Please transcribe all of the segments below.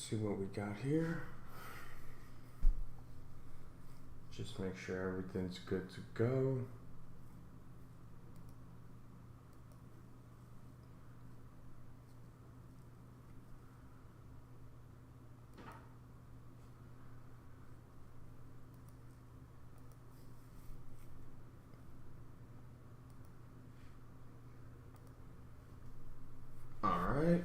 see what we got here. Just make sure everything's good to go. All right.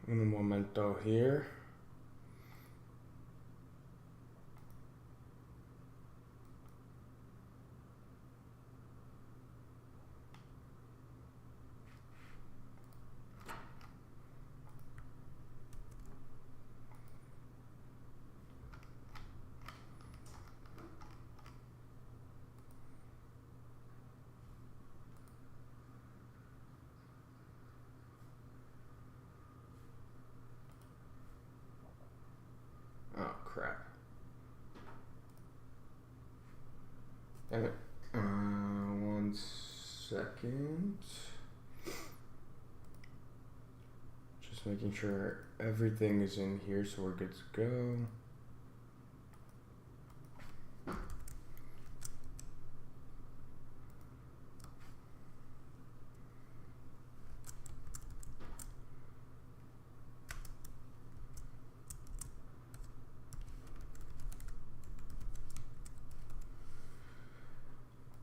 Un momento here. Oh, crap. Damn it. 1 second. Just making sure everything is in here so we're good to go.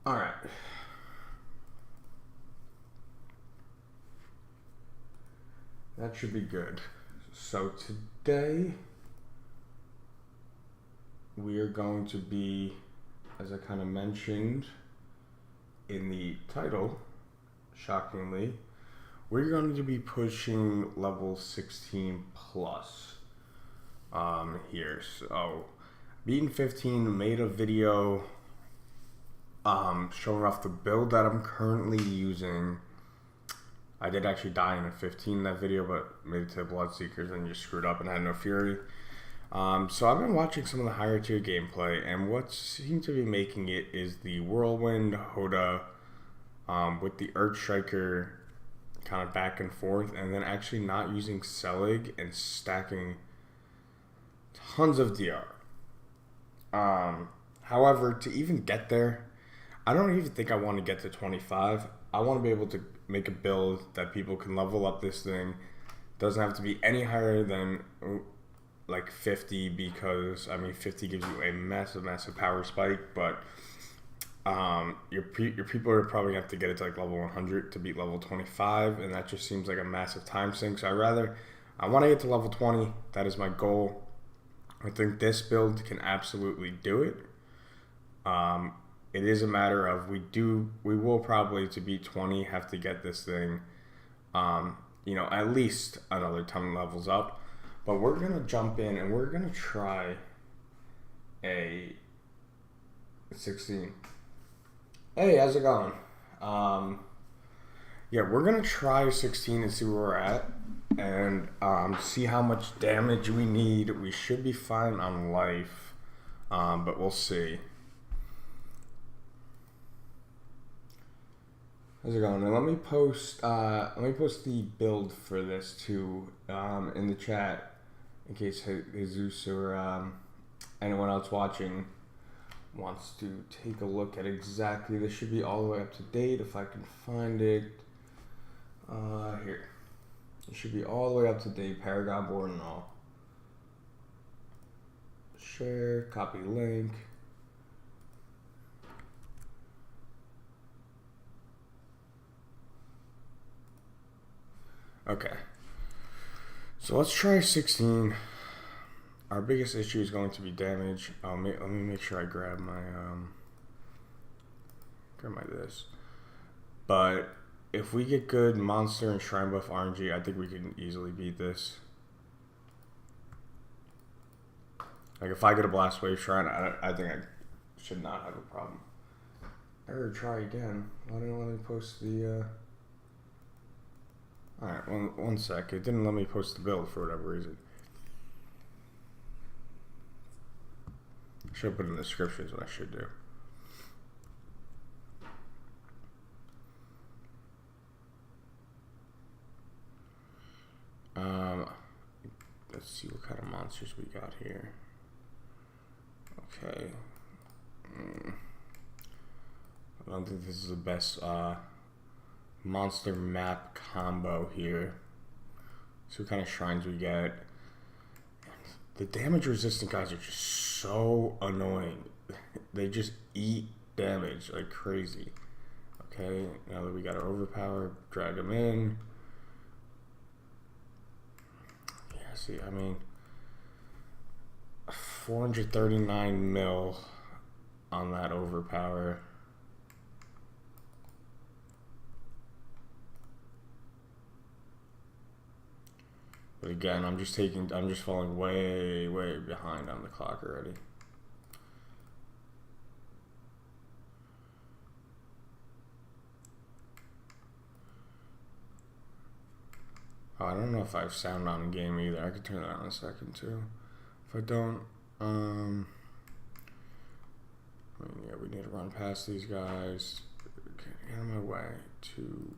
All right. That should be good. So today we are going to be, as I kind of mentioned in the title, shockingly, we're going to be pushing level 16 plus here. So beating 15, made a video showing off the build that I'm currently using. I did actually die in a 15 in that video, but made it to Bloodseekers and just screwed up and had no fury. So I've been watching some of the higher tier gameplay, and what seems to be making it is the Whirlwind HoTA with the Earthstriker kind of back and forth, and then actually not using Selig and stacking tons of DR. However, to even get there, I don't even think I want to get to 25. I want to be able to make a build that people can level up this thing. Doesn't have to be any higher than like 50, because I mean 50 gives you a massive power spike, but your people are probably gonna have to get it to like level 100 to beat level 25, and that just seems like a massive time sink. So I want to get to level 20. That is my goal. I think this build can absolutely do it. It is a matter of we will probably, to beat 20, have to get this thing, at least another 10 levels up. But we're gonna jump in and we're gonna try a 16. Hey, how's it going? Yeah, we're gonna try 16 and see where we're at, and see how much damage we need. We should be fine on life, but we'll see. How's it going? And let me post the build for this too in the chat, in case Jesus or anyone else watching wants to take a look at exactly. This should be all the way up to date if I can find it. Here. It should be all the way up to date, Paragon board and all. Share, copy link. Okay, so let's try 16. Our biggest issue is going to be damage. Let me make sure I grab my this. But if we get good monster and shrine buff RNG, I think we can easily beat this. Like if I get a blast wave shrine, I think I should not have a problem. Error, try again. Why didn't it let me post the, Alright, one sec. It didn't let me post the build for whatever reason. I should put in the description is what I should do. Let's see what kind of monsters we got here. Okay. I don't think this is the best monster map combo here. See what kind of shrines we get. The damage resistant guys are just so annoying. They just eat damage like crazy. Okay, now that we got our overpower, drag them in. Yeah, see, I mean, 439 mil on that overpower. But again, I'm just falling way behind on the clock already. Oh, I don't know if I have sound on in game either. I could turn that on in a second too. If I don't, I mean, yeah, we need to run past these guys. Get out of my way to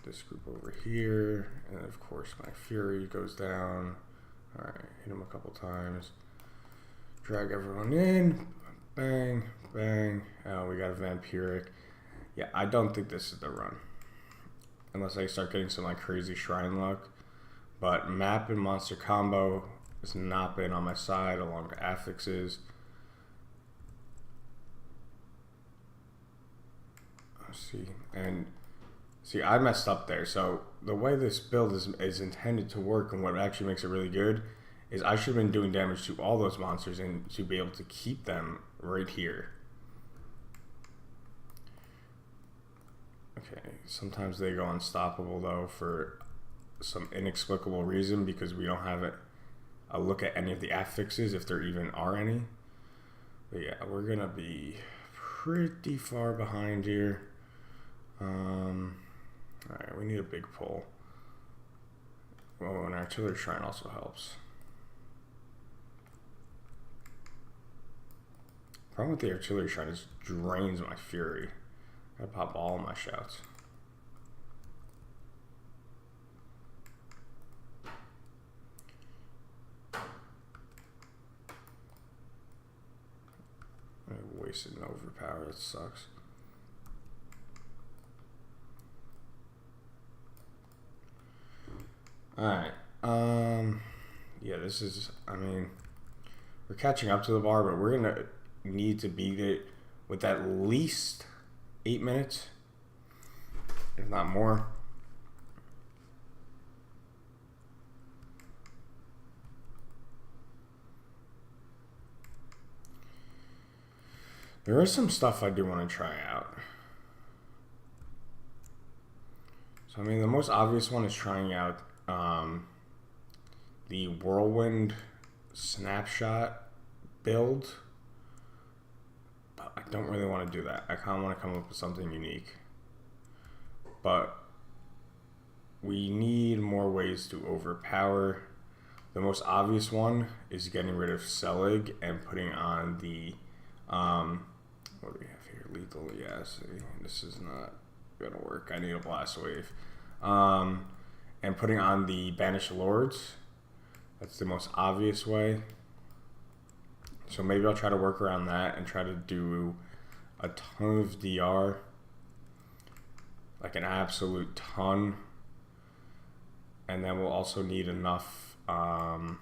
this group over here, and of course my fury goes down. All right, hit him a couple times. Drag everyone in. Bang, bang. Oh, we got a vampiric. Yeah, I don't think this is the run. Unless I start getting some like crazy shrine luck. But map and monster combo has not been on my side along with affixes. Let's see. And see, I messed up there. So the way this build is intended to work and what actually makes it really good is I should have been doing damage to all those monsters and to be able to keep them right here. Okay, sometimes they go unstoppable though for some inexplicable reason because we don't have a look at any of the affixes if there even are any. But yeah, we're gonna be pretty far behind here. Alright, we need a big pull. Oh, an artillery shrine also helps. Problem with the artillery shrine is it drains my fury. I pop all my shouts. I wasted an overpower, that sucks. Alright, yeah, this is, I mean, we're catching up to the bar, but we're gonna need to beat it with at least 8 minutes, if not more. There is some stuff I do want to try out. So, I mean, the most obvious one is trying out the whirlwind snapshot build. But I don't really want to do that. I kind of want to come up with something unique. But we need more ways to overpower. The most obvious one is getting rid of Selig and putting on the what do we have here? Lethal, yeah, see, this is not gonna work. I need a blast wave. And putting on the Banished Lords. That's the most obvious way. So maybe I'll try to work around that and try to do a ton of DR. Like an absolute ton. And then we'll also need enough, we'll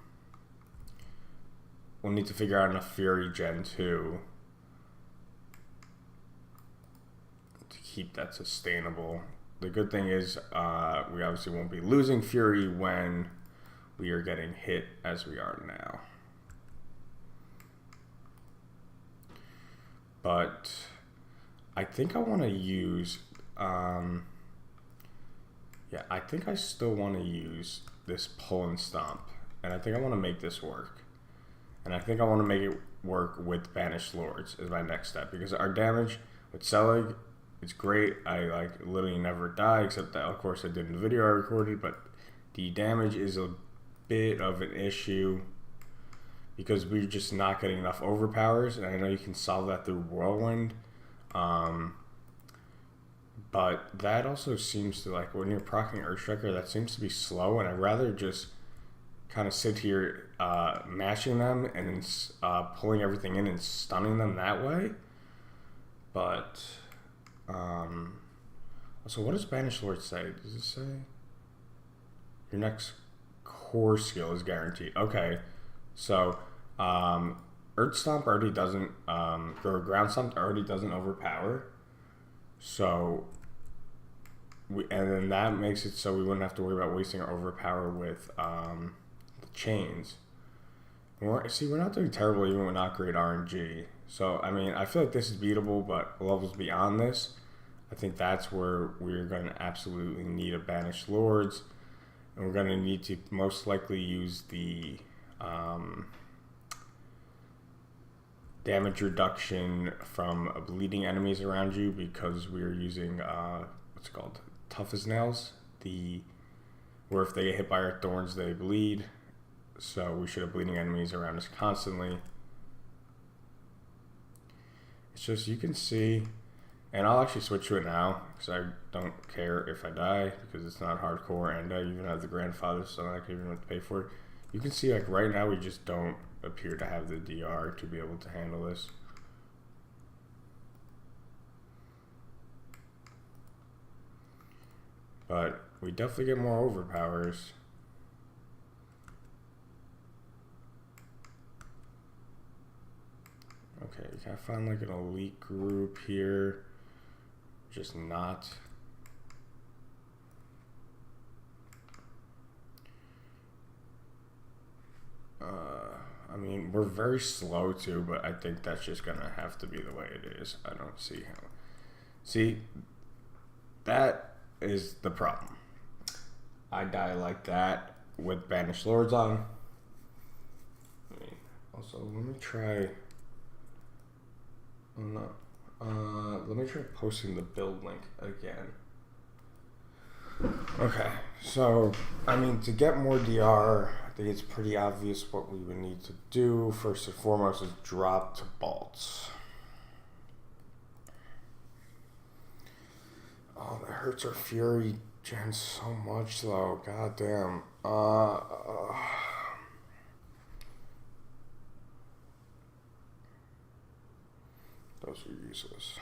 need to figure out enough Fury Gen 2 to keep that sustainable. The good thing is we obviously won't be losing Fury when we are getting hit as we are now. But I think I want to use, yeah, I think I still want to use this pull and stomp. And I think I want to make this work. And I think I want to make it work with Banished Lords as my next step. Because our damage With Selig, it's great. I like literally never die, except that of course I did in the video I recorded, but the damage is a bit of an issue because we're just not getting enough overpowers, and I know you can solve that through Whirlwind. But that also seems to, like, when you're proccing Earthstriker, that seems to be slow, and I'd rather just kind of sit here mashing them and pulling everything in and stunning them that way. But, so what does Banished Lord say? Does it say your next core skill is guaranteed? Okay, so Earth Stomp already doesn't, or Ground Stomp already doesn't overpower. So, and then that makes it so we wouldn't have to worry about wasting our overpower with the chains. We're not doing terrible even with not great RNG. So, I mean, I feel like this is beatable, but levels beyond this, I think that's where we're going to absolutely need a Banished Lords. And we're going to need to most likely use the damage reduction from bleeding enemies around you, because we're using what's it called, Tough as Nails, where if they get hit by our thorns they bleed, so we should have bleeding enemies around us constantly. It's just, you can see, and I'll actually switch to it now because I don't care if I die because it's not hardcore, and I even have the grandfather, so I can even have to pay for it. You can see, like, right now we just don't appear to have the DR to be able to handle this. But we definitely get more overpowers. Okay, can I find like an elite group here? Just not. I mean, we're very slow too, but I think that's just gonna have to be the way it is. I don't see how. See, that is the problem. I die like that with Banished Lords on. I mean, also, let me try. Oh no. Let me try posting the build link again. Okay, so, I mean, to get more DR, I think it's pretty obvious what we would need to do. First and foremost is drop to Bolts. Oh, that hurts our Fury gen so much, though. God damn. Those are useless.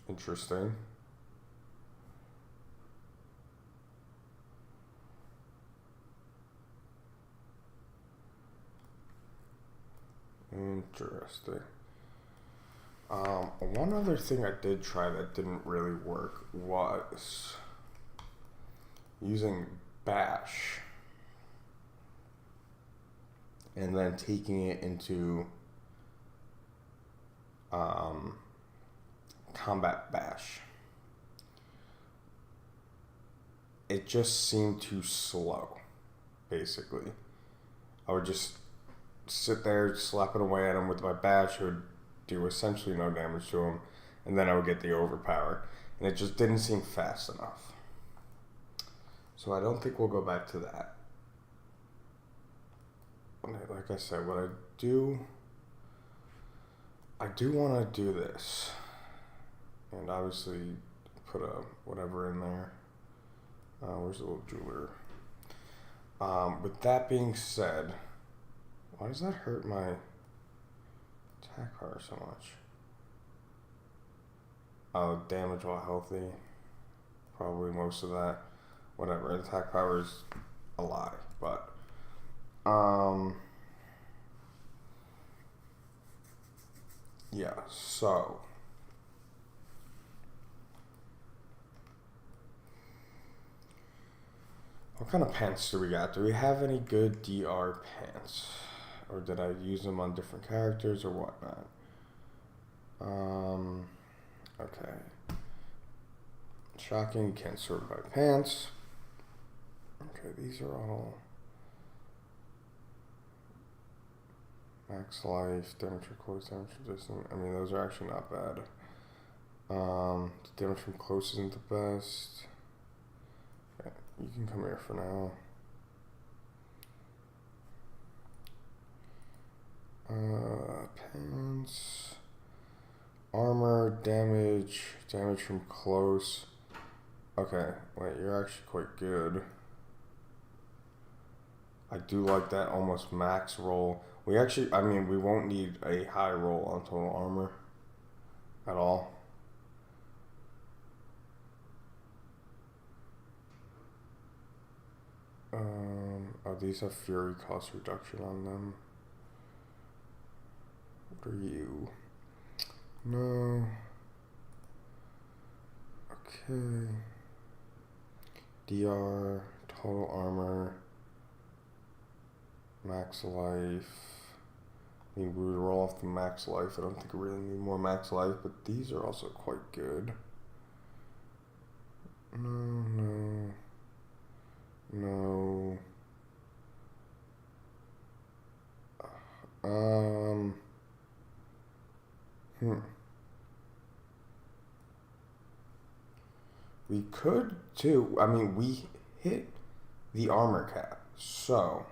Interesting. Interesting. One other thing I did try that didn't really work was using Bash and then taking it into Combat Bash. It just seemed too slow, basically. I would just sit there slapping away at him with my Bash, who would do essentially no damage to him, and then I would get the overpower, and it just didn't seem fast enough. So I don't think we'll go back to that. Like I said, what I do want to do this, and obviously put a whatever in there. Where's the little jeweler? With that being said, why does that hurt my attack power so much? Damage while healthy. Probably most of that. Whatever. Attack power is a lie, but yeah. So what kind of pants do we got? Do we have any good DR pants? or did I use them on different characters or whatnot? Okay. Shocking, can't sort by pants. Okay, these are all max life, damage from close, damage from distant. I mean, those are actually not bad. Damage from close isn't the best. Yeah, you can come here for now. Pants, armor, damage from close. Okay, wait, you're actually quite good. I do like that almost max roll. We actually, I mean, we won't need a high roll on total armor at all. Oh, these have fury cost reduction on them. What are you? No. Okay. DR, total armor, max life. I mean, we would roll off the max life. I don't think we really need more max life, but these are also quite good. No. We could too. I mean, we hit the armor cap, so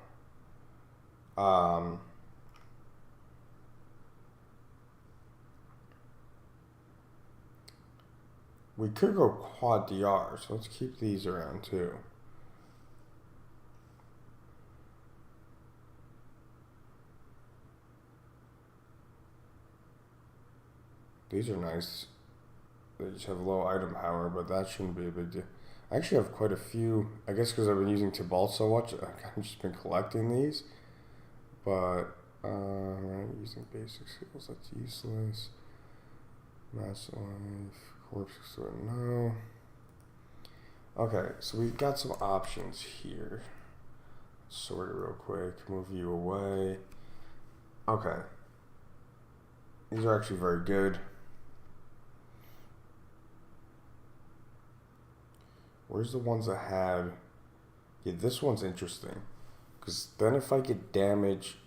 we could go quad DR. So let's keep these around too. These are nice. They just have low item power, but that shouldn't be a big deal. I actually have quite a few. I guess because I've been using Tibalt so much, I've just been collecting these. But using basic skills, that's useless. Mass life, corpse, no. Okay, so we've got some options here. Sort it real quick. Move you away. Okay. These are actually very good. Where's the ones that had... Yeah, this one's interesting. Because then if I get damage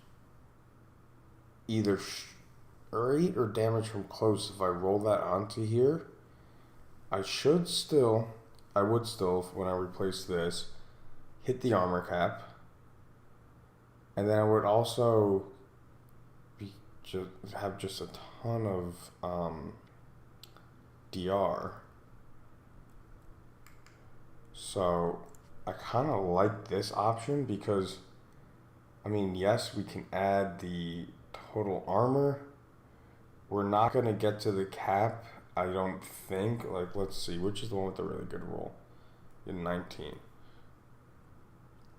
either straight or damage from close, if I roll that onto here, I would still, when I replace this, hit the armor cap. And then I would also have just a ton of DR. So I kind of like this option because, I mean, yes, we can add the total armor. We're not going to get to the cap, I don't think. Like, let's see, which is the one with the really good roll? In 19.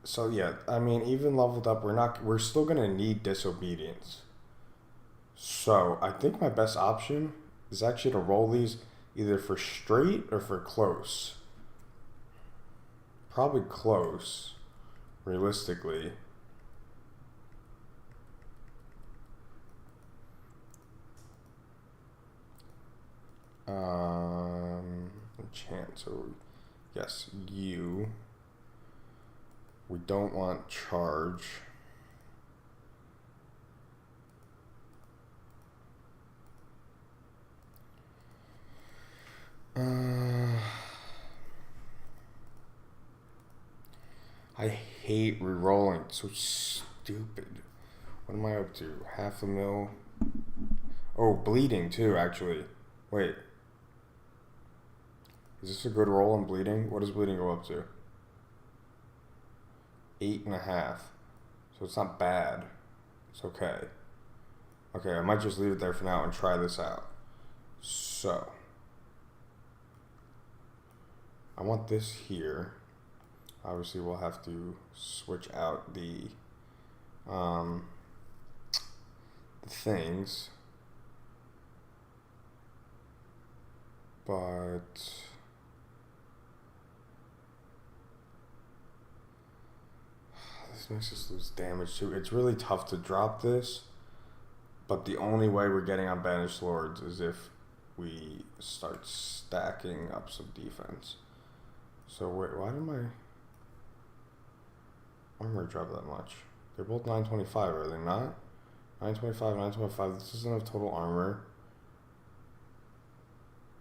So yeah, I mean, even leveled up, we're still going to need disobedience. So I think my best option is actually to roll these either for straight or for close. Probably close, realistically. Enchant, so yes, you. We don't want charge. I hate re-rolling. It's so stupid. What am I up to? 500,000. Oh, bleeding too, actually. Wait. Is this a good roll on bleeding? What does bleeding go up to? 8.5. So it's not bad. It's okay. Okay, I might just leave it there for now and try this out. So. I want this here. Obviously, we'll have to switch out the things. But makes us lose damage too. It's really tough to drop this, but the only way we're getting on Banished Lords is if we start stacking up some defense. So wait, why did my armor drop that much? They're both 925, are they not? 925, 925. This isn't enough total armor.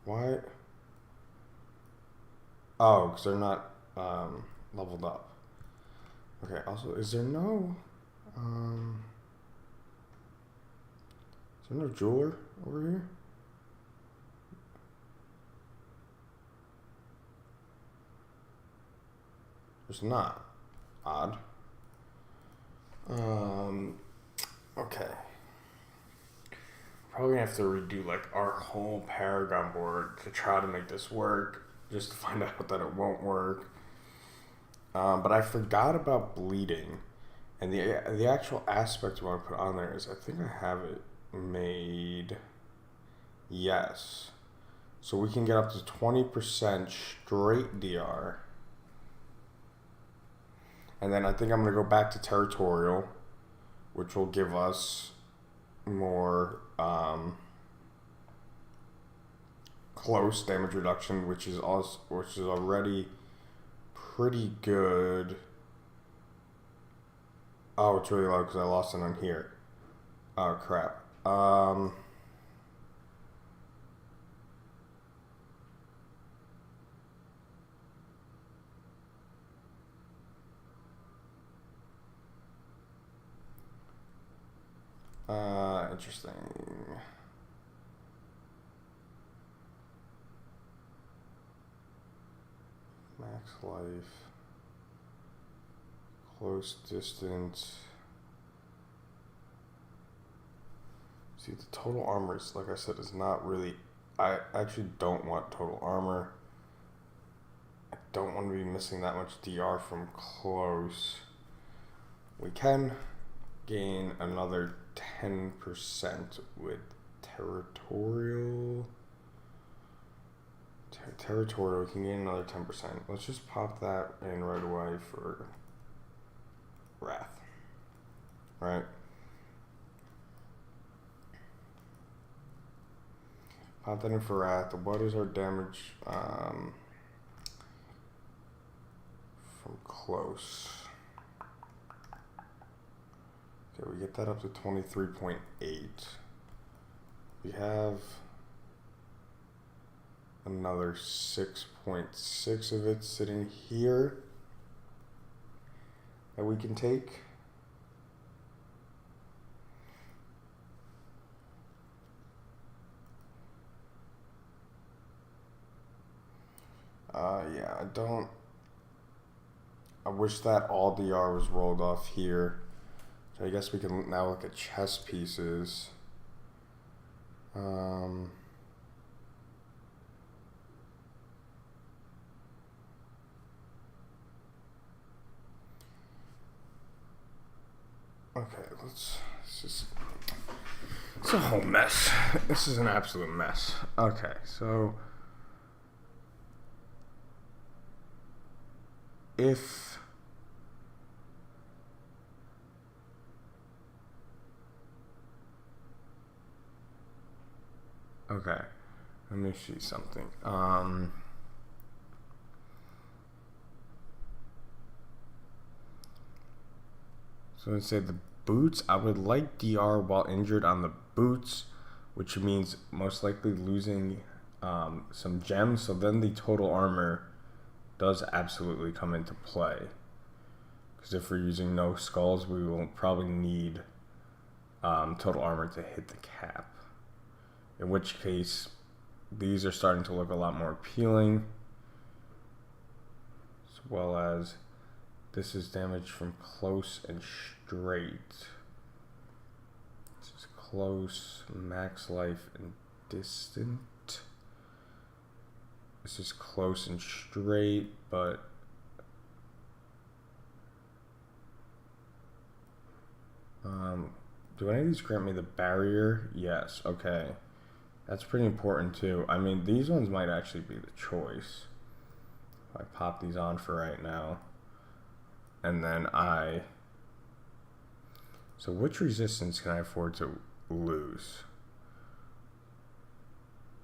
Why? Oh, because they're not leveled up. Okay, also, is there no jeweler over here? There's not. Odd. Okay. Probably gonna have to redo like our whole Paragon board to try to make this work, just to find out that it won't work. But I forgot about bleeding, and the actual aspect I want to put on there is I think I have it made. Yes. So we can get up to 20% straight DR. And then I think I'm going to go back to Territorial, which will give us more close damage reduction, which is already pretty good. Oh, it's really low because I lost it on here. Oh, crap. Interesting. Max life. Close distance. See, the total armor is, like I said, is not really... I actually don't want total armor. I don't want to be missing that much DR from close. We can gain another 10% with Territorial. Territorial, we can gain another 10%. Let's just pop that in right away for Wrath. Right? Pop that in for Wrath. What is our damage from close? Okay, we get that up to 23.8. We have another 6.6 of it sitting here that we can take. Yeah, I wish that all DR was rolled off here. So I guess we can now look at chess pieces. Okay, it's a whole mess. This is an absolute mess. Okay, so if okay, let me see something. So let's say the boots, I would like DR while injured on the boots, which means most likely losing some gems. So then the total armor does absolutely come into play. Because if we're using no skulls, we will probably need total armor to hit the cap. In which case, these are starting to look a lot more appealing. As well as this is damage from close and straight. This is close, max life, and distant. This is close and straight, but do any of these grant me the barrier? Yes, okay. That's pretty important too. I mean, these ones might actually be the choice. If I pop these on for right now, and then I So which resistance can I afford to lose?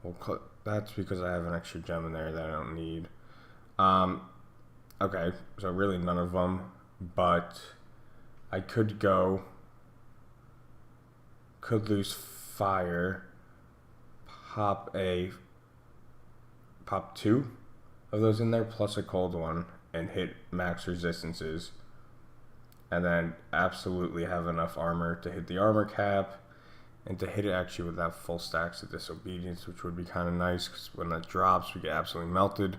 Well, that's because I have an extra gem in there that I don't need. Okay, so really none of them, but I could lose fire, pop two of those in there plus a cold one and hit max resistances, and then absolutely have enough armor to hit the armor cap and to hit it actually without full stacks of disobedience, which would be kind of nice because when that drops we get absolutely melted.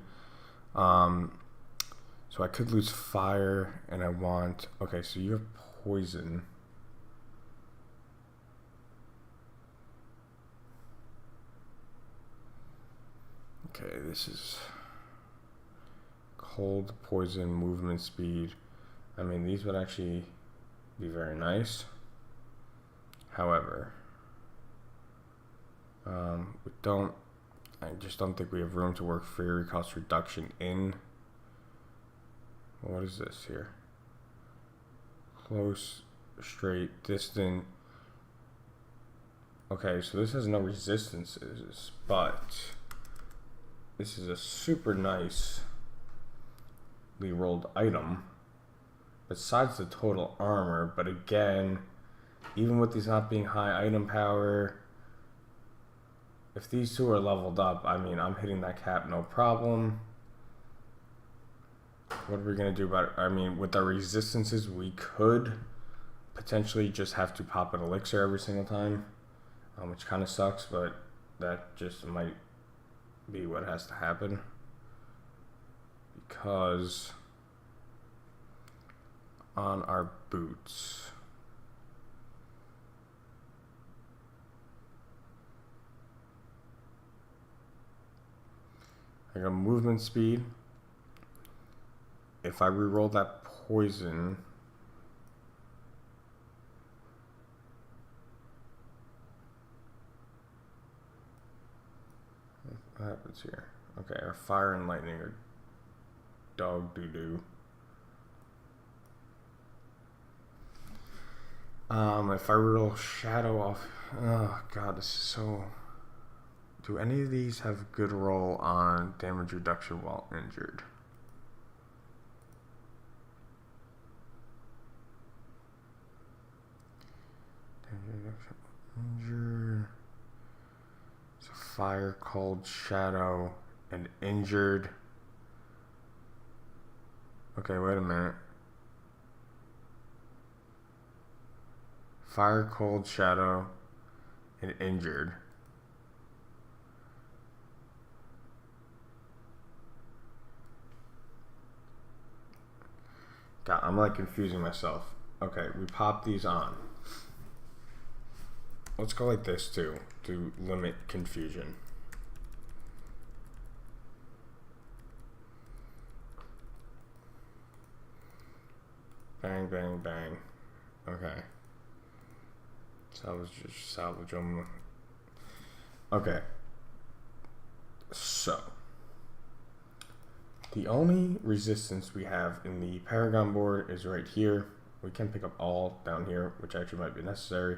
So I could lose fire, and I want... Okay, so you have poison. Okay, this is cold, poison, movement speed. I mean, these would actually be very nice. However, I just don't think we have room to work fury cost reduction in. What is this here? Close, straight, distant. Okay, so this has no resistances, but this is a super nicely rolled item besides the total armor. But again, even with these not being high item power, if these two are leveled up, I mean, I'm hitting that cap no problem. What are we going to do about it? I mean, with our resistances, we could potentially just have to pop an elixir every single time, which kind of sucks, but that just might be what has to happen. Because on our boots, I got movement speed. If I reroll that poison, what happens here? Okay, our fire and lightning are dog doo-doo. If I reroll shadow off, oh god, this is so... Do any of these have good roll on damage reduction while injured? Injured. So fire, cold, shadow, and injured. Okay, wait a minute. Fire, cold, shadow, and injured. God, I'm like confusing myself. Okay, we pop these on. Let's go like this too, to limit confusion. Bang, bang, bang. Okay. Salvage them. Okay. So, the only resistance we have in the Paragon board is right here. We can pick up all down here, which actually might be necessary.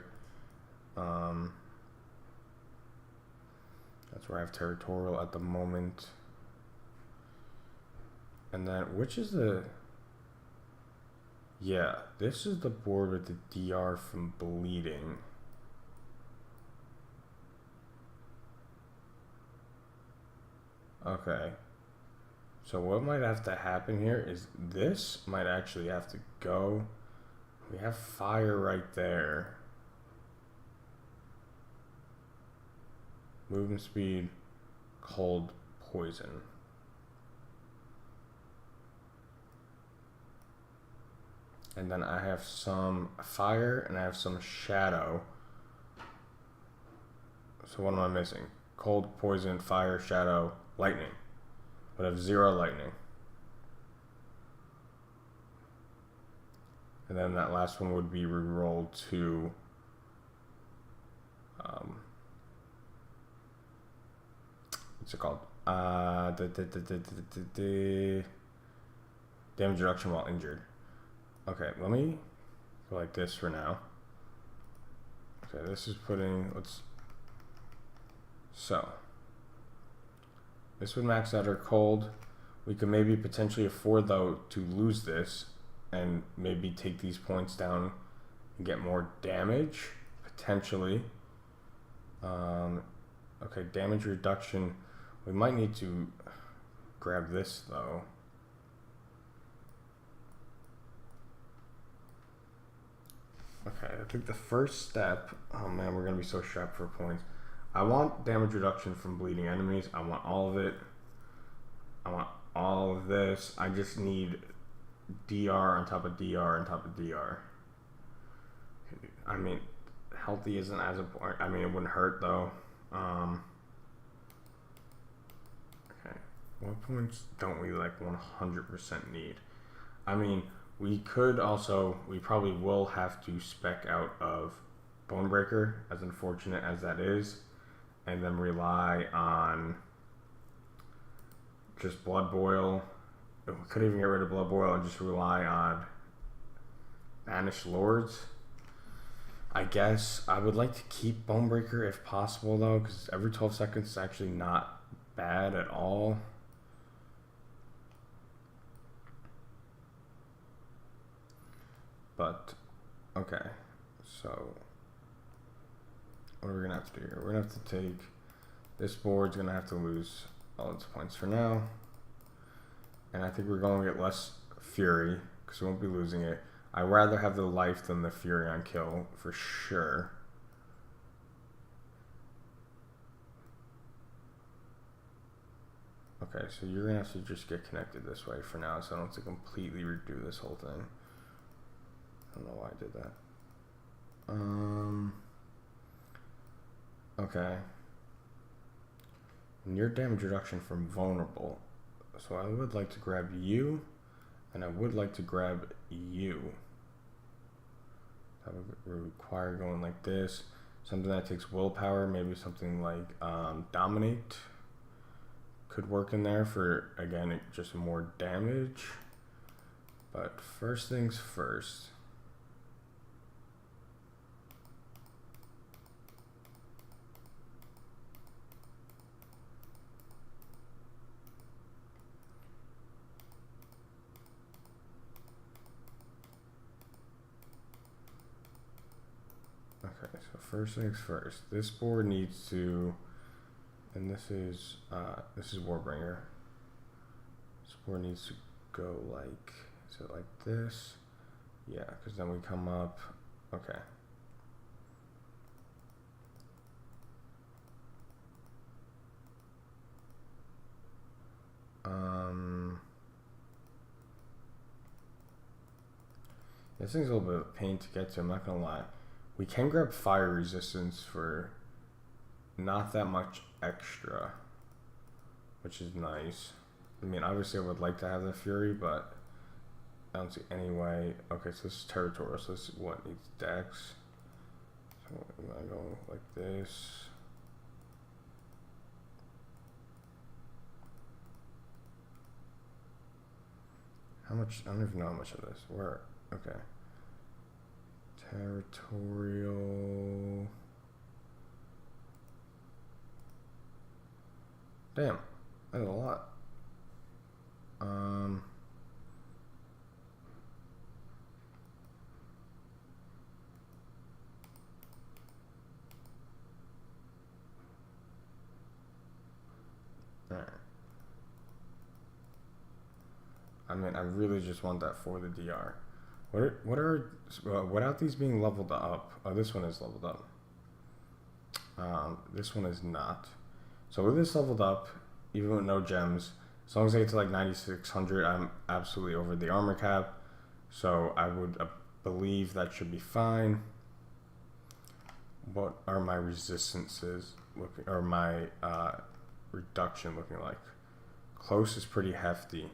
That's where I have territorial at the moment. And then, which is the... Yeah, this is the board with the DR from bleeding. Okay. So what might have to happen here is this might actually have to go. We have fire right there. Movement speed, cold, poison. And then I have some fire and I have some shadow. So what am I missing? Cold, poison, fire, shadow, lightning. But I have 0 lightning. And then that last one would be re-rolled to what's it called? Damage reduction while injured. Okay, let me go like this for now. Okay, this is putting, so this would max out our cold. We could maybe potentially afford though to lose this and maybe take these points down and get more damage, potentially. Okay, damage reduction. We might need to grab this though. Okay, I think the first step, oh man, we're gonna be so strapped for points. I want damage reduction from bleeding enemies. I want all of it. I want all of this. I just need DR on top of DR on top of DR. I mean, healthy isn't as important. I mean, it wouldn't hurt though. Okay, what points don't we like 100% need? I mean, we could also, we probably will have to spec out of Bonebreaker, as unfortunate as that is, and then rely on just Blood Boil. We could even get rid of Blood Boil and just rely on Banished Lords. I guess I would like to keep Bonebreaker if possible though, because every 12 seconds is actually not bad at all. But, okay, so what are we going to have to do here? We're going to have to take, this board's going to have to lose all its points for now. And I think we're going to get less Fury, because we won't be losing it. I'd rather have the life than the Fury on kill, for sure. Okay, so you're going to have to just get connected this way for now, so I don't have to completely redo this whole thing. I don't know why I did that. Okay. Near damage reduction from vulnerable. So I would like to grab you, and I would like to grab you. That would require going like this. Something that takes willpower, maybe something like dominate could work in there for, again, just more damage. But first things first. Okay, so first things first. This board needs to, and this is Warbringer. This board needs to go like, is it like this? Yeah, because then we come up. Okay. This thing's a little bit of a pain to get to, I'm not gonna lie. We can grab fire resistance for not that much extra, which is nice. I mean, obviously I would like to have the Fury, but I don't see any way. Okay, so this is territorial, so this is what needs Dex. So I'm gonna go like this. How much? I don't even know how much of this. Where? Okay. Territorial. Damn, that's a lot. Alright. I mean, I really just want that for the DR. Without these being leveled up, oh, this one is leveled up. This one is not. So with this leveled up, even with no gems, as long as I get to like 9,600, I'm absolutely over the armor cap. So I would believe that should be fine. What are my resistances looking, or my reduction looking like? Close is pretty hefty.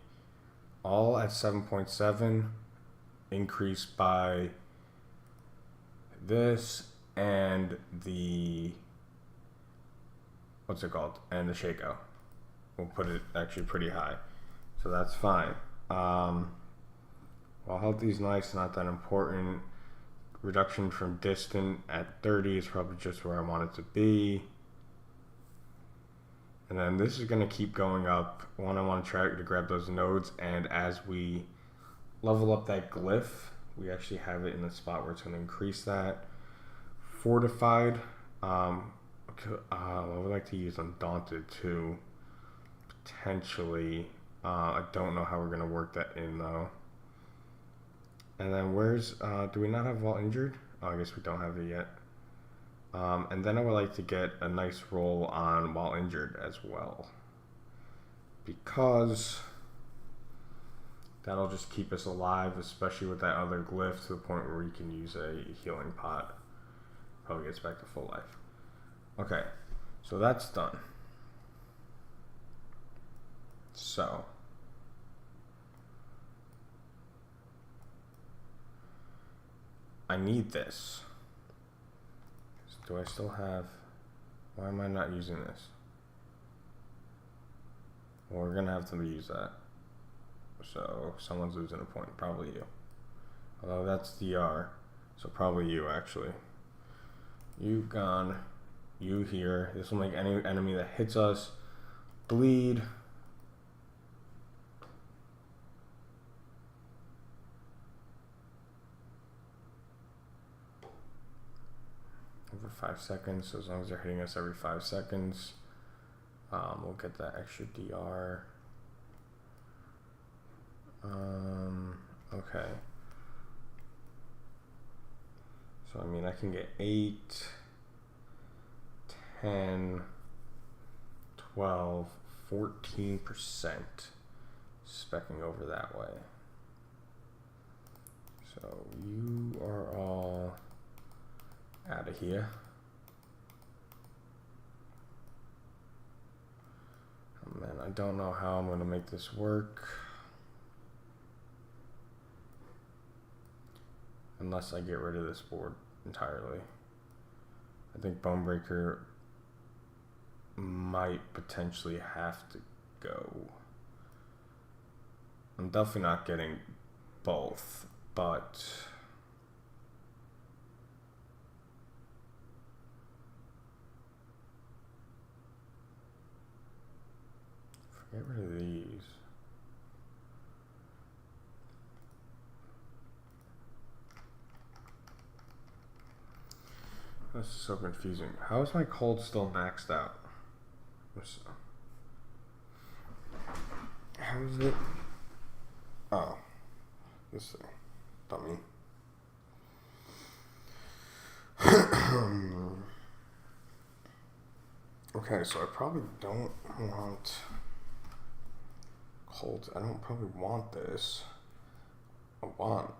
All at 7.7. Increased by this and the, what's it called, and the Shaco. We'll put it actually pretty high, so that's fine. While healthy is nice, not that important. reduction from distant at 30 is probably just where I want it to be. And then this is going to keep going up. One, I want to try to grab those nodes, and as we level up that glyph, we actually have it in the spot where it's going to increase that. Fortified, I would like to use Undaunted too, potentially. I don't know how we're going to work that in though. And then where's, do we not have While Injured? Oh, I guess we don't have it yet. And then I would like to get a nice roll on While Injured as well, because that'll just keep us alive, especially with that other glyph, to the point where we can use a healing pot. Probably gets back to full life. Okay, so that's done. So I need this. Do I still have, why am I not using this? Well, we're gonna have to use that. So someone's losing a point, probably you. Although that's DR, so probably you actually. You gone, you here. This will make any enemy that hits us bleed. Over 5 seconds, so as long as they're hitting us every 5 seconds, we'll get that extra DR. Okay. So I mean, I can get 8, 10, 12, 14% specking over that way. So you are all out of here. Oh man, I don't know how I'm gonna make this work unless I get rid of this board entirely. I think Bonebreaker might potentially have to go. I'm definitely not getting both, but get rid of these. This is so confusing. How is my cold still maxed out? How is it? Oh, this thing. Dummy. Okay, so I probably don't want cold. I don't probably want this. I want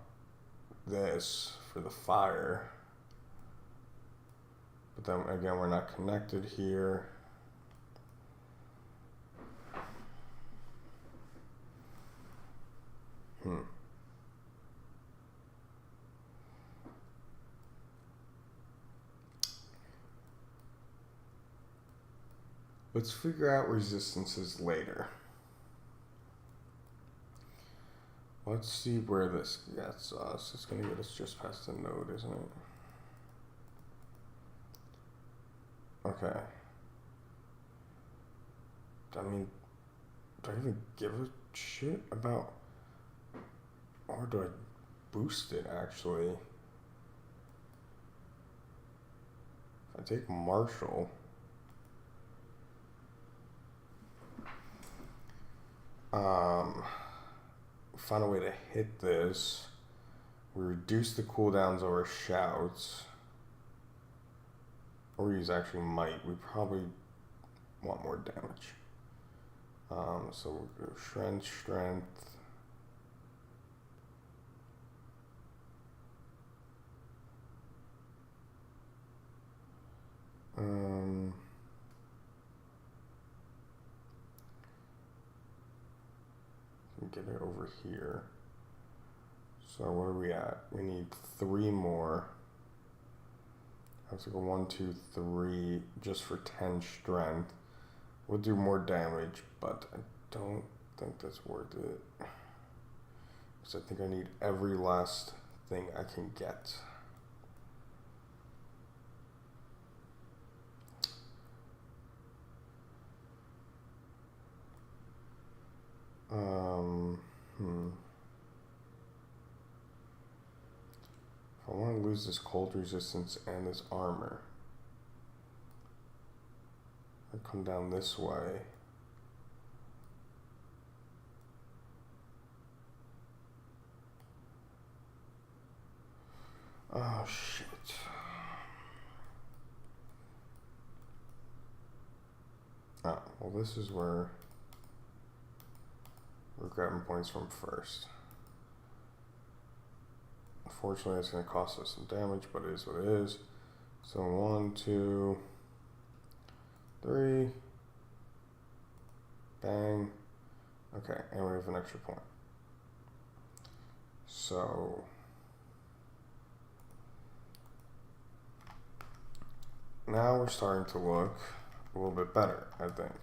this for the fire. But then again, we're not connected here. Let's figure out resistances later. Let's see where this gets us. It's going to get us just past the node, isn't it? Okay. I mean, do I even give a shit about, or do I boost it actually? If I take Marshall, find a way to hit this. We reduce the cooldowns over shouts. Or use actually might. We probably want more damage. So we'll go strength. Get it over here. So what are we at? We need 3 more. I have to go 1, 2, 3 just for 10 strength. We'll do more damage, but I don't think that's worth it. Because I think I need every last thing I can get. lose this cold resistance and this armor. I come down this way. Oh shit. Oh, well this is where we're grabbing points from first. Unfortunately, it's going to cost us some damage, but it is what it is. So 1, 2, 3. Bang. Okay, and we have an extra point. So now we're starting to look a little bit better, I think.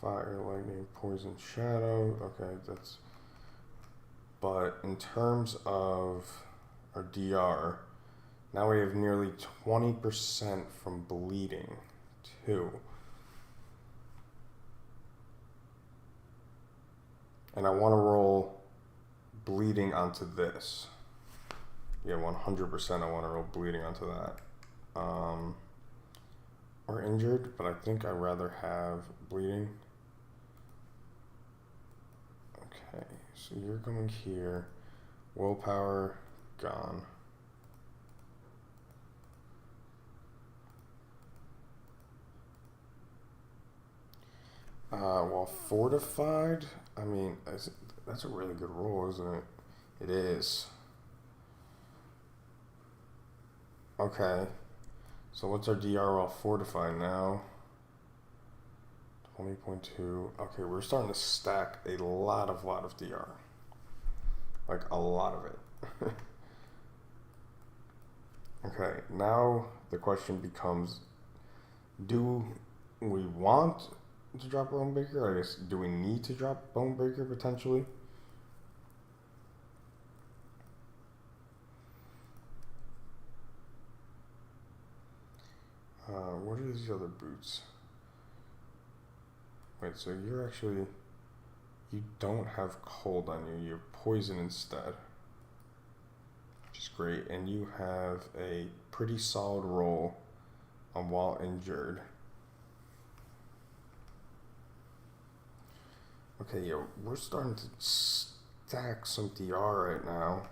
Fire, lightning, poison, shadow. Okay, that's... But in terms of our DR, now we have nearly 20% from bleeding, too. And I want to roll bleeding onto this. Yeah, 100% I want to roll bleeding onto that. Or injured, but I think I'd rather have bleeding. Okay, so you're going here. Willpower, gone. While fortified, I mean, that's a really good roll, isn't it? It is. Okay, so what's our DR while fortified now? 20.2. Okay, we're starting to stack a lot of DR. Like a lot of it. Okay, now the question becomes, do we want to drop Bone Breaker? I guess, do we need to drop Bone Breaker potentially? What are these other boots? Wait, so you're actually, you don't have cold on you, you have poison instead. Which is great, and you have a pretty solid roll on while injured. Okay, yeah, we're starting to stack some DR right now.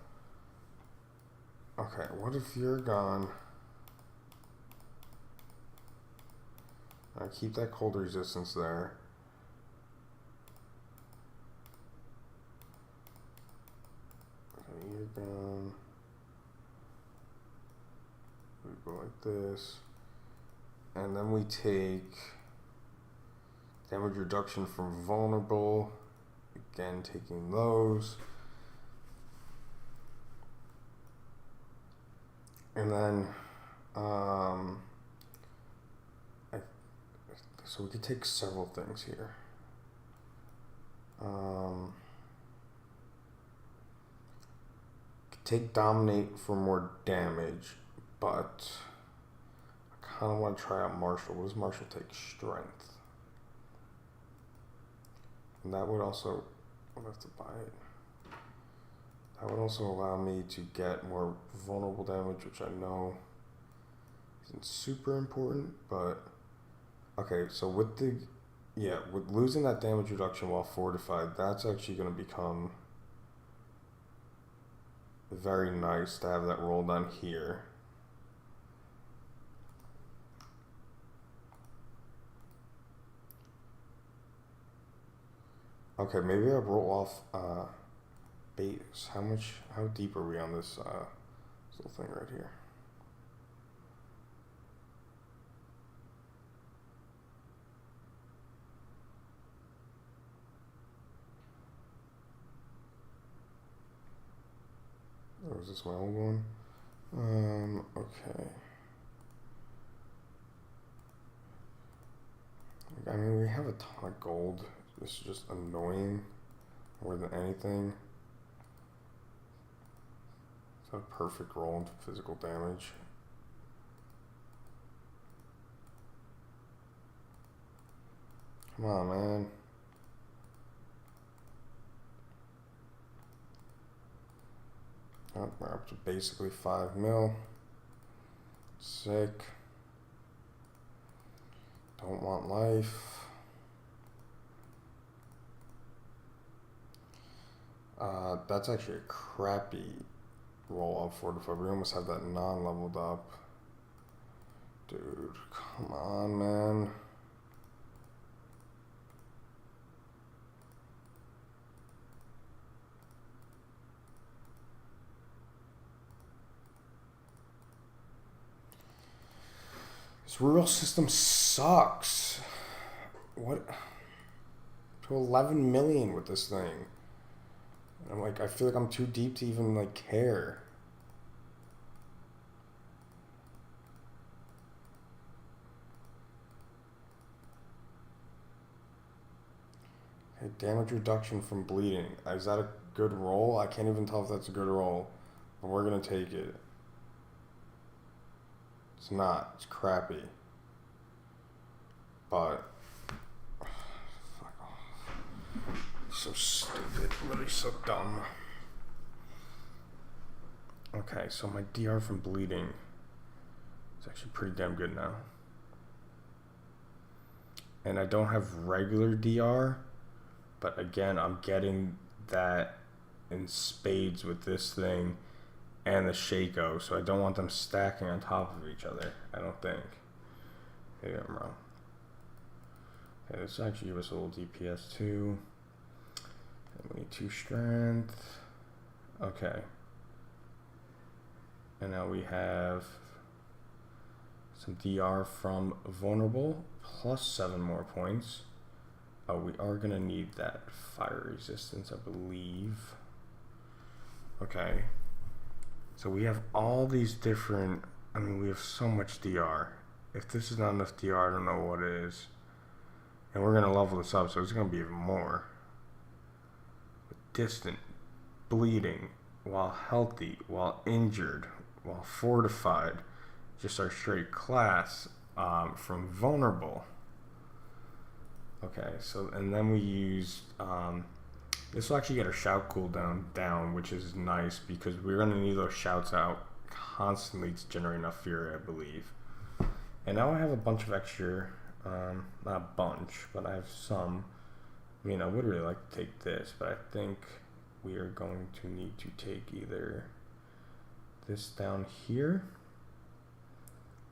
Okay, what if you're gone? I keep that cold resistance there. Okay, you're gone. We go like this. And then we take damage reduction from vulnerable. Again, taking those. And then, so we could take several things here. Take dominate for more damage, but I kind of want to try out Marshall. What does Marshall take? Strength. And that would also, I'll have to buy it. That would also allow me to get more vulnerable damage, which I know isn't super important, but okay, so with the, yeah, with losing that damage reduction while fortified, that's actually going to become very nice to have that roll down here. Okay, maybe I'll roll off base. How deep are we on this little thing right here? Oh, is this my old one? Okay. I mean, we have a ton of gold. This is just annoying more than anything. It's a perfect roll into physical damage. Come on, man. Oh, we're up to basically 5 mil. Sick. Don't want life. That's actually a crappy roll up fortified. We almost have that non-leveled up. Dude, come on, man. This rural system sucks. What? To 11 million with this thing. I'm like, I feel like I'm too deep to even like care. Okay, damage reduction from bleeding. Is that a good roll? I can't even tell if that's a good roll, but we're gonna take it. It's not. It's crappy. But fuck off. So stupid. Really so dumb. Okay, so my DR from bleeding is actually pretty damn good now. And I don't have regular DR, but again, I'm getting that in spades with this thing and the Shaco, so I don't want them stacking on top of each other, I don't think. Maybe I'm wrong. Okay, this actually gives us a little DPS too. And we need 2 strength. Okay. And now we have some DR from vulnerable, plus 7 more points. Oh, we are gonna need that fire resistance, I believe. Okay. So we have all these different, I mean, we have so much DR. If this is not enough DR, I don't know what it is. And we're gonna level this up, so it's gonna be even more. Distant, bleeding, while healthy, while injured, while fortified. Just our straight class from vulnerable. Okay, so, and then we use, this will actually get our shout cooldown down, which is nice because we're going to need those shouts out constantly to generate enough fury, I believe. And now I have a bunch of extra, not a bunch, but I have some. I mean, I would really like to take this, but I think we are going to need to take either this down here,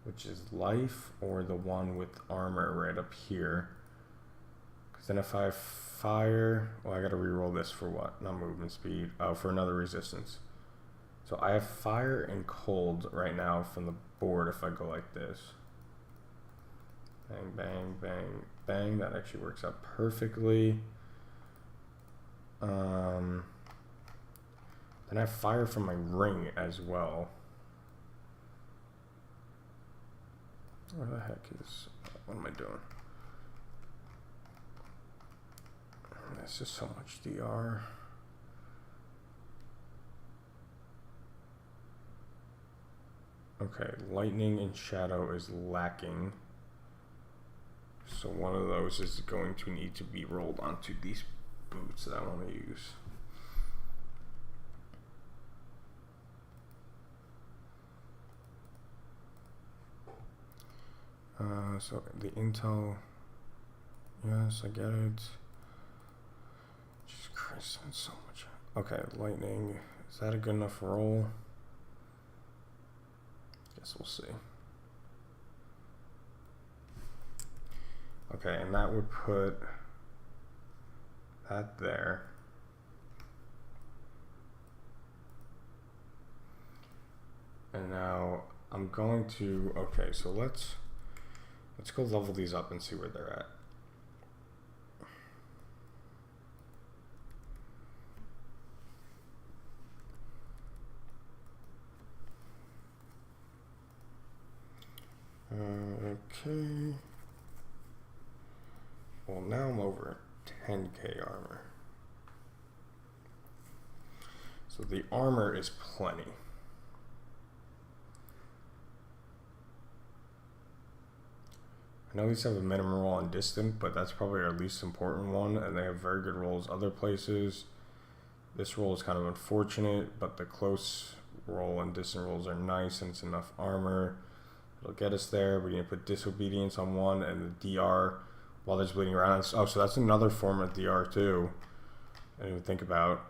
which is life, or the one with armor right up here. Because then if I fire, well, I got to reroll this for what? Not movement speed. Oh, for another resistance. So I have fire and cold right now from the board if I go like this. Bang, bang, bang, bang. That actually works out perfectly. Then I have fire from my ring as well. Where the heck is, what am I doing? That's just so much DR. Okay, lightning and shadow is lacking. So one of those is going to need to be rolled onto these boots that I want to use. So the intel, yes, I get it. Jesus Christ, that's so much. Okay, lightning, is that a good enough roll? Guess we'll see. Okay, and that would put that there. And now I'm going to, okay, so let's go level these up and see where they're at. Okay. Well, now I'm over 10k armor. So the armor is plenty. I know these have a minimum roll on distant, but that's probably our least important one, and they have very good rolls other places. This roll is kind of unfortunate, but the close roll and distant rolls are nice, and it's enough armor. It'll get us there. We're going to put disobedience on one and the DR while there's bleeding around. Oh, so that's another form of DR too. I didn't even think about.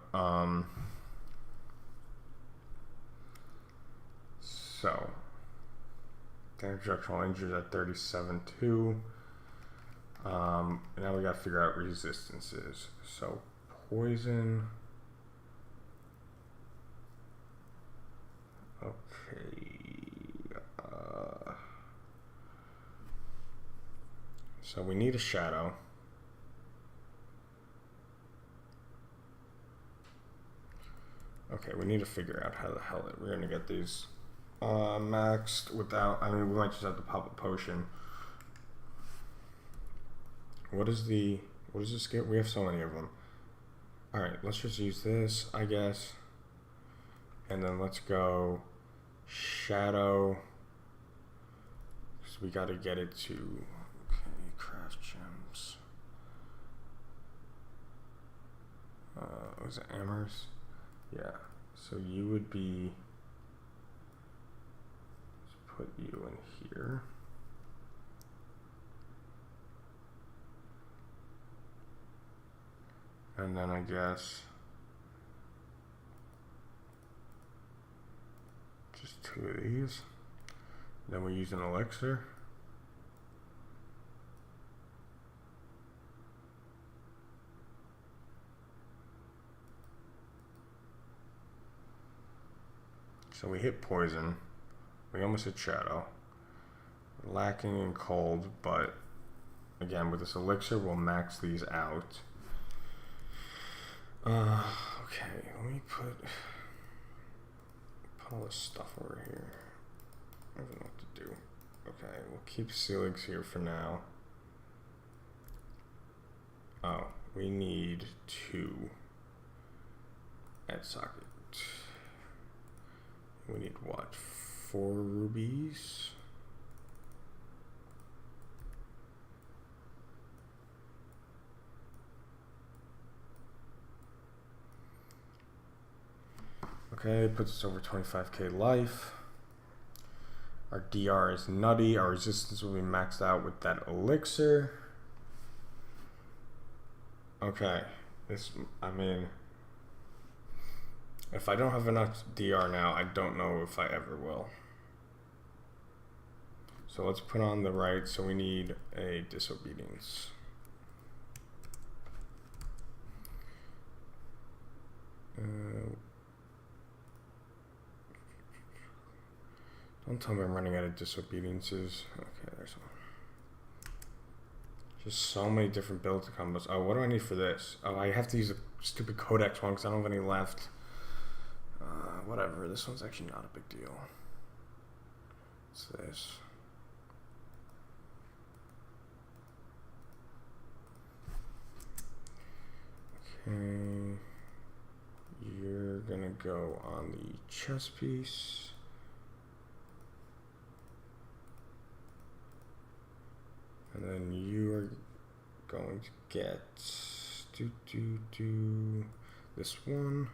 So, damage reduction while injured at 37 too. Now we got to figure out resistances. So, poison. Okay. So we need a shadow. Okay, we need to figure out how the hell we're gonna get these maxed without. I mean, we might just have to pop a potion. What is the skill? We have so many of them. All right, let's just use this, I guess. And then let's go shadow. So we got to get it to, okay, craft gems. Was it Amherst? Yeah. So you would be, let's put you in here. And then I guess just 2 of these. Then we use an elixir. So we hit poison. We almost hit shadow. Lacking in cold, but again, with this elixir, we'll max these out. Okay, let me put all this stuff over here. I don't know what to do. Okay, we'll keep Seelix here for now. Oh, we need 2 at socket. We need what? 4 rubies? Okay, puts us over 25k life. Our DR is nutty. Our resistance will be maxed out with that elixir. Okay, I mean, if I don't have enough DR now, I don't know if I ever will. So let's put on the right. So we need a disobedience. Don't tell me I'm running out of disobediences. Okay, there's one. Just so many different build combos. Oh, what do I need for this? Oh, I have to use a stupid codex one because I don't have any left. Whatever, this one's actually not a big deal. What's this? Okay. You're gonna go on the chess piece. And then you are going to get this one.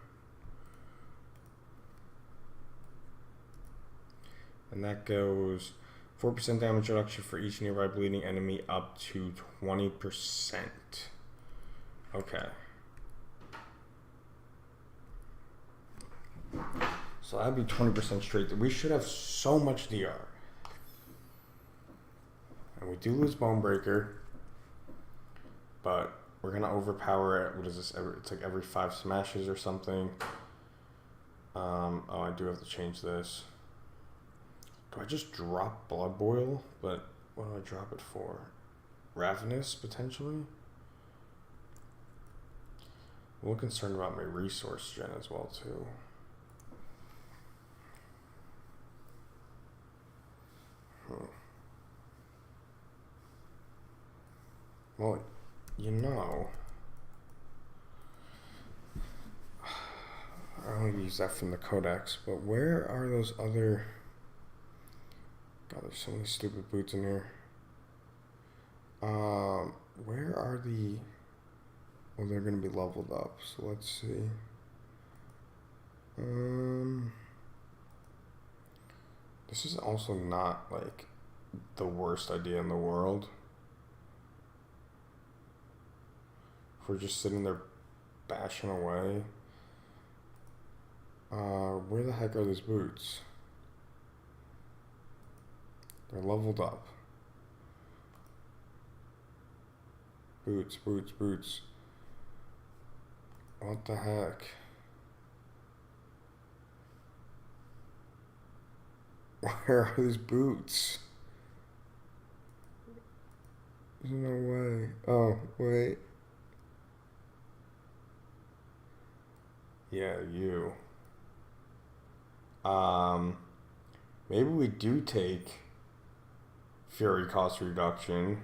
And that goes 4% damage reduction for each nearby bleeding enemy up to 20%. Okay. So that'd be 20% straight. We should have so much DR. And we do lose Bonebreaker, but we're gonna overpower it. What is this? It's like every 5 smashes or something. Oh, I do have to change this. Do I just drop Blood Boil? But what do I drop it for? Ravenous, potentially? I'm a little concerned about my resource gen as well, too. Well, you know, I only use that from the codex, but where are those other... God, there's so many stupid boots in here. Where are the... Well, they're going to be leveled up, so let's see. This is also not like the worst idea in the world. If we're just sitting there bashing away. Where the heck are these boots? They're leveled up. Boots, boots, boots. What the heck? Where are these boots? There's no way. Oh, wait. Yeah, you. Maybe we do take Fury cost reduction.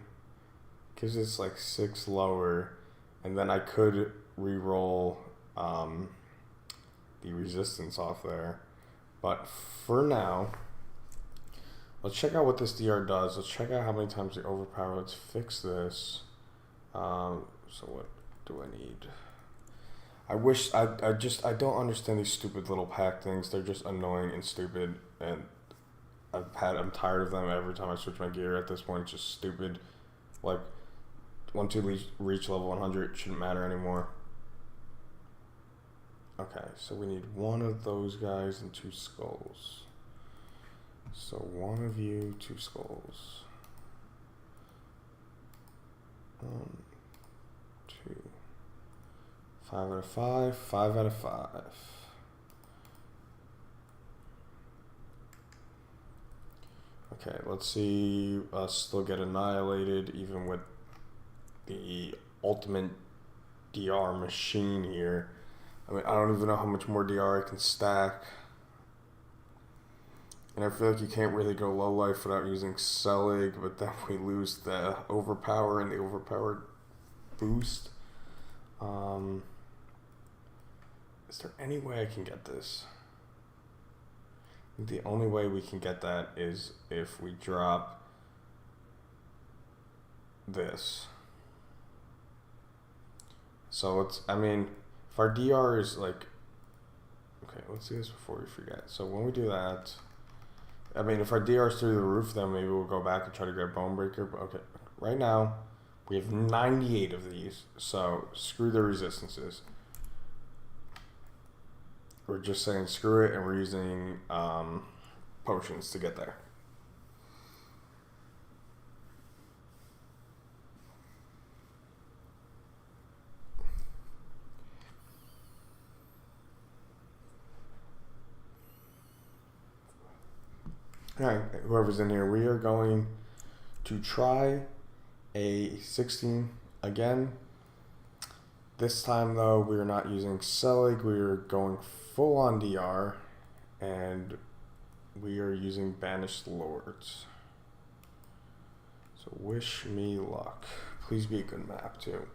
Gives us like 6 lower. And then I could re-roll the resistance off there. But for now, let's check out what this DR does. Let's check out how many times they overpower. Let's fix this. So what do I need? I wish I don't understand these stupid little pack things. They're just annoying and stupid, and I'm tired of them every time I switch my gear. At this point, it's just stupid. Like, once you reach level 100, it shouldn't matter anymore. Okay, so we need one of those guys and 2 skulls. So one of you, 2 skulls. 1, 2. 5 out of 5, 5 out of 5. Okay, let's see us still get annihilated even with the ultimate DR machine here. I mean, I don't even know how much more DR I can stack. And I feel like you can't really go low life without using Selig, but then we lose the overpower and the overpowered boost. Is there any way I can get this? The only way we can get that is if we drop this. So it's, I mean, if our DR is like, okay, let's do this before we forget. So when we do that, I mean, if our DR is through the roof, then maybe we'll go back and try to grab Bone Breaker. But okay, right now, we have 98 of these, so screw the resistances. We're just saying screw it, and we're using potions to get there. Alright, whoever's in here, we are going to try a 16 again. This time, though, we are not using Selig. We are going full on DR, and we are using Banished Lords. So wish me luck. Please be a good map, too.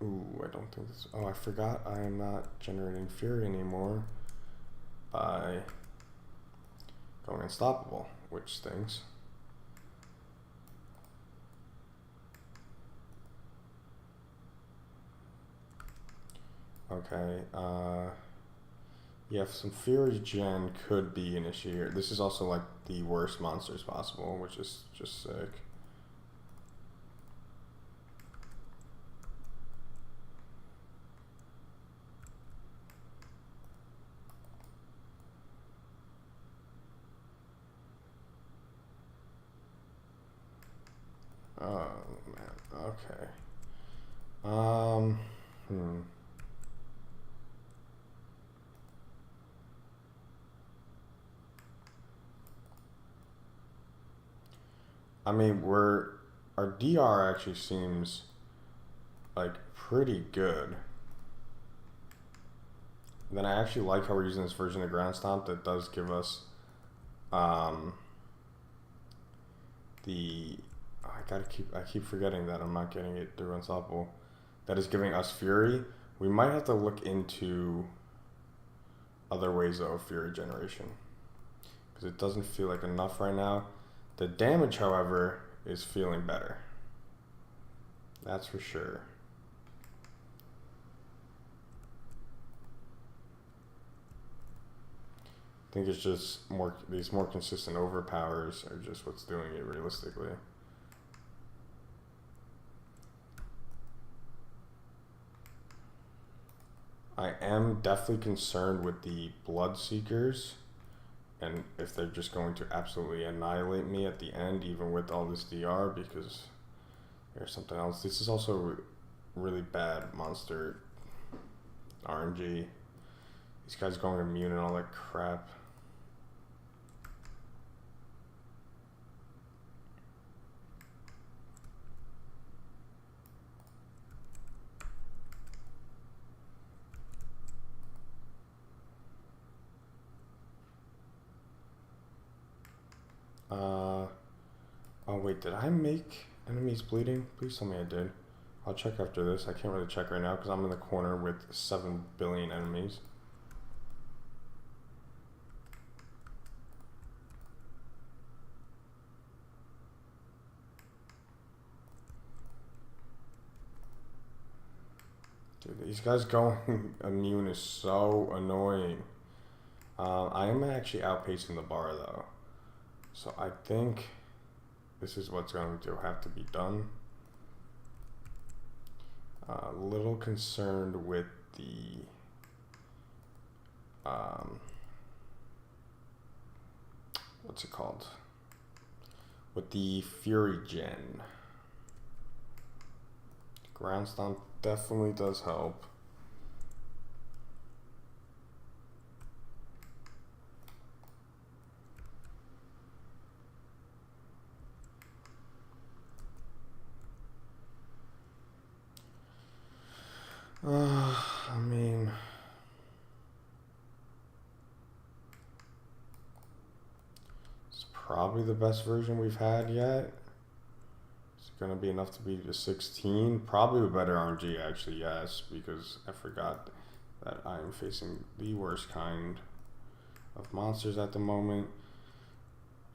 Ooh, I don't think this. Oh, I forgot I am not generating Fury anymore by going unstoppable, which stings. Okay, yeah, some Fury gen could be an issue here. This is also like the worst monsters possible, which is just sick. Oh man, okay. I mean, our DR actually seems like pretty good. And then I actually like how we're using this version of Ground Stomp that does give us I keep forgetting that I'm not getting it through Unstoppable. That is giving us Fury. We might have to look into other ways of fury generation. Because it doesn't feel like enough right now. The damage, however, is feeling better. That's for sure. I think it's just these more consistent overpowers are just what's doing it realistically. I am definitely concerned with the Bloodseekers, and if they're just going to absolutely annihilate me at the end, even with all this DR, because there's something else. This is also really bad monster RNG. These guys going immune and all that crap. Oh wait, did I make enemies bleeding? Please tell me I did. I'll check after this. I can't really check right now because I'm in the corner with 7 billion enemies. Dude, these guys going immune is so annoying. I am actually outpacing the bar though. So I think this is what's going to have to be done. A little concerned with the what's it called? With the Fury Gen. Ground Stomp definitely does help. I mean, it's probably the best version we've had yet. It's gonna be enough to beat the 16. Probably with better RNG, actually, yes, because I forgot that I am facing the worst kind of monsters at the moment.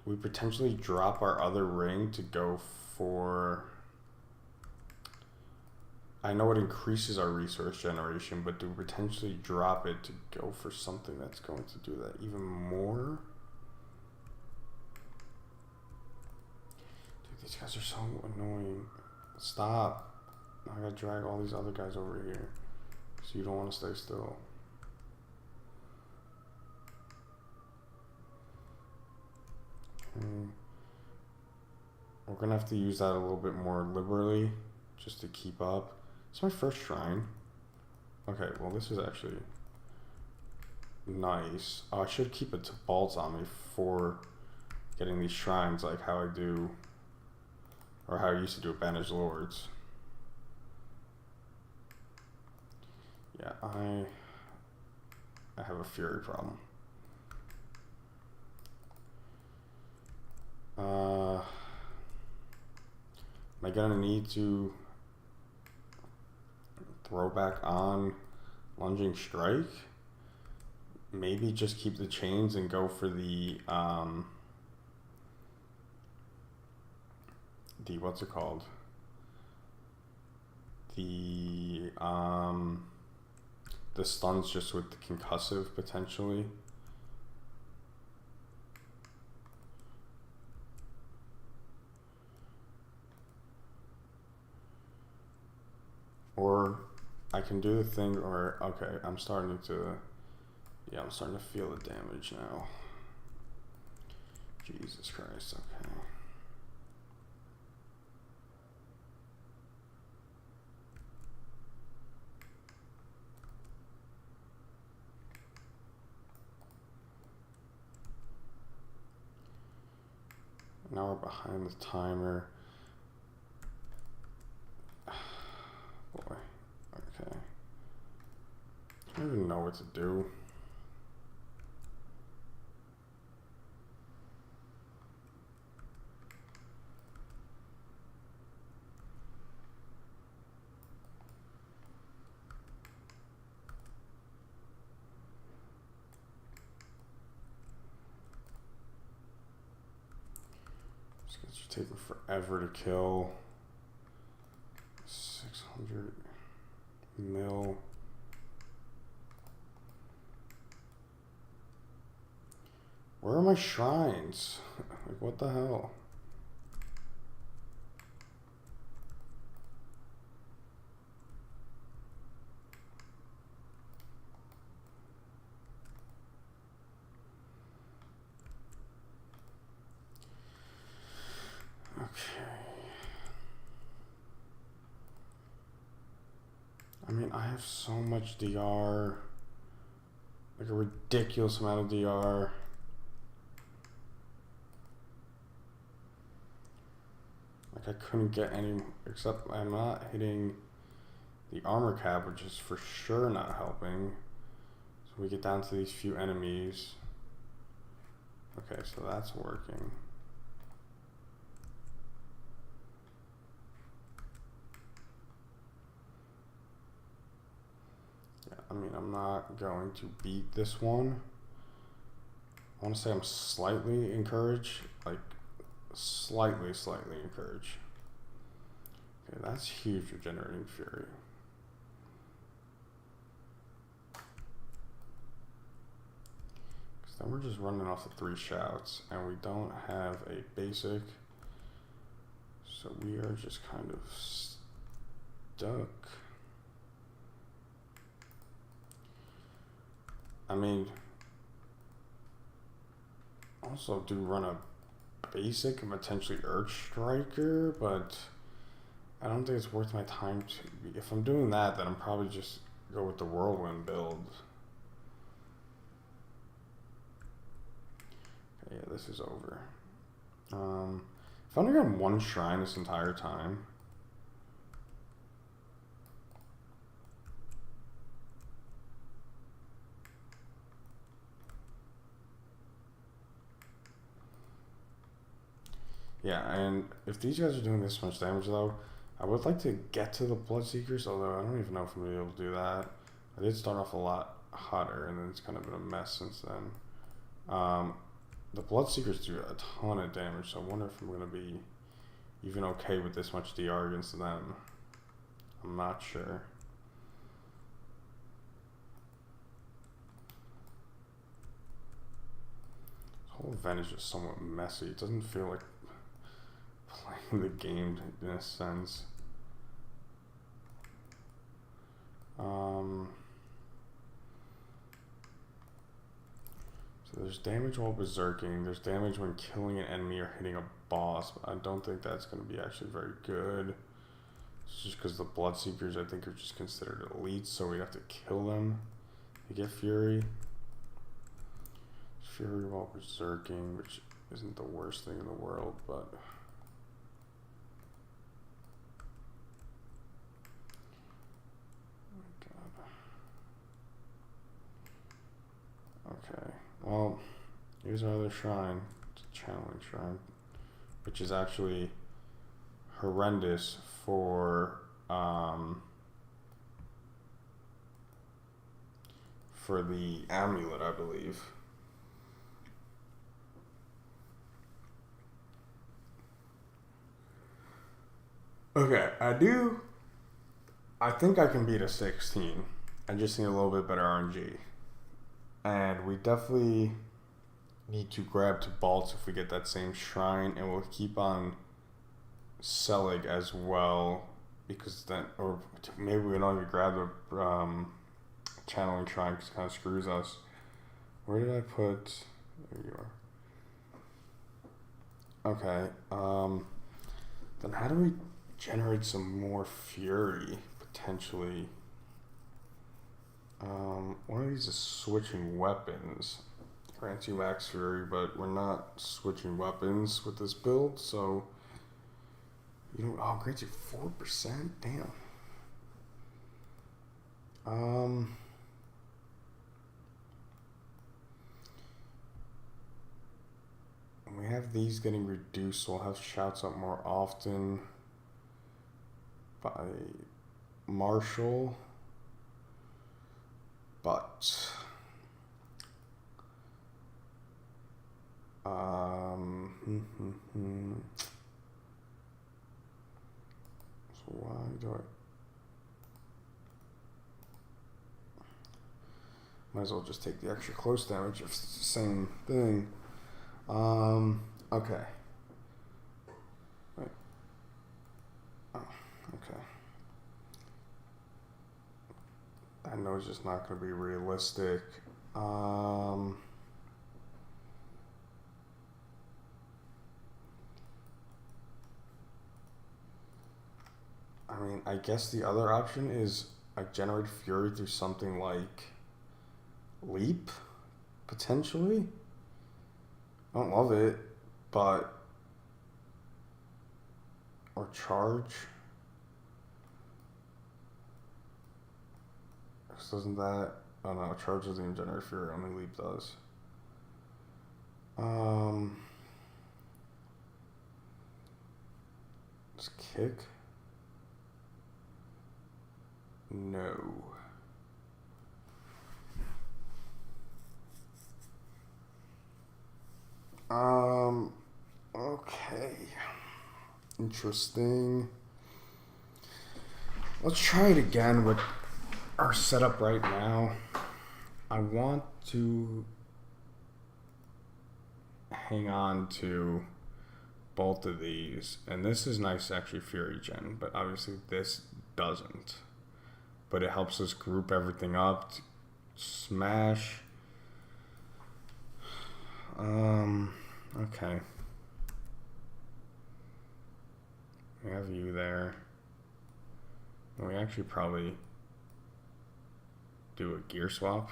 We potentially drop our other ring to go for... I know it increases our resource generation, but do we potentially drop it to go for something that's going to do that even more? Dude, these guys are so annoying. Stop. I gotta drag all these other guys over here. So you don't want to stay still. Okay. We're gonna have to use that a little bit more liberally just to keep up. It's my first shrine. Okay, well this is actually nice. I should keep it to bolts on me for getting these shrines like how I do, or how I used to do at Banished Lords. Yeah, I have a fury problem. Am I gonna need to throw back on Lunging Strike? Maybe just keep the chains and go for the what's it called? The stuns just with the concussive potentially. Or I can do the thing, or okay, I'm starting to feel the damage now. Jesus Christ, okay. Now we're behind the timer. Boy, okay. I don't even know what to do. This guy's just taking forever to kill. 600 mil. Where are my shrines? Like, what the hell? Okay. I mean, I have so much DR. Like a ridiculous amount of DR. Like I couldn't get any, except I'm not hitting the armor cap, which is for sure not helping. So we get down to these few enemies. Okay, so that's working. Yeah, I mean, I'm not going to beat this one. I want to say I'm slightly encouraged, like slightly encouraged. Okay, that's huge regenerating fury. Because then we're just running off the 3 shouts, and we don't have a basic, so we are just kind of stuck. I mean, also do run a basic and potentially Earth Striker, but I don't think it's worth my time to be. If I'm doing that, then I'm probably just go with the Whirlwind build. Okay, yeah, this is over. I've only gotten 1 shrine this entire time. Yeah, and if these guys are doing this much damage though, I would like to get to the Bloodseekers, although I don't even know if I'm going to be able to do that. I did start off a lot hotter, and then it's kind of been a mess since then. The Bloodseekers do a ton of damage, so I wonder if I'm going to be even okay with this much DR against them. I'm not sure. This whole event is just somewhat messy. It doesn't feel like playing the game in a sense. So there's damage while berserking, there's damage when killing an enemy or hitting a boss, but I don't think that's going to be actually very good. It's just because the Bloodseekers I think are just considered elites, so we have to kill them to get Fury. Fury while berserking, which isn't the worst thing in the world, but okay, well, here's our other shrine. It's a channeling shrine, which is actually horrendous for the amulet, I believe. Okay, I think I can beat a 16. I just need a little bit better RNG. And we definitely need to grab to Balts if we get that same shrine, and we'll keep on Selig as well, because then, or maybe we don't even grab the channeling shrine because it kind of screws us. Where did I put? There you are. Okay. Then how do we generate some more fury potentially? One of these is switching weapons. Grants you max fury, but we're not switching weapons with this build, so you know. Oh, grants you 4%. Damn. We have these getting reduced, so we'll have shouts up more often by Marshall. But So why do I? Might as well just take the extra close damage if it's the same thing. Okay. Wait. Oh, okay. I know it's just not going to be realistic. I mean, I guess the other option is I generate fury through something like leap, potentially. I don't love it, but or charge. Doesn't that? Oh no, charge doesn't even generate fury. Only leap does. Just kick. No. Okay. Interesting. Let's try it again with our setup right now. I want to hang on to both of these, and this is nice actually Fury Gen, but obviously this doesn't. But it helps us group everything up, smash. Okay. We have you there. We actually probably do a gear swap.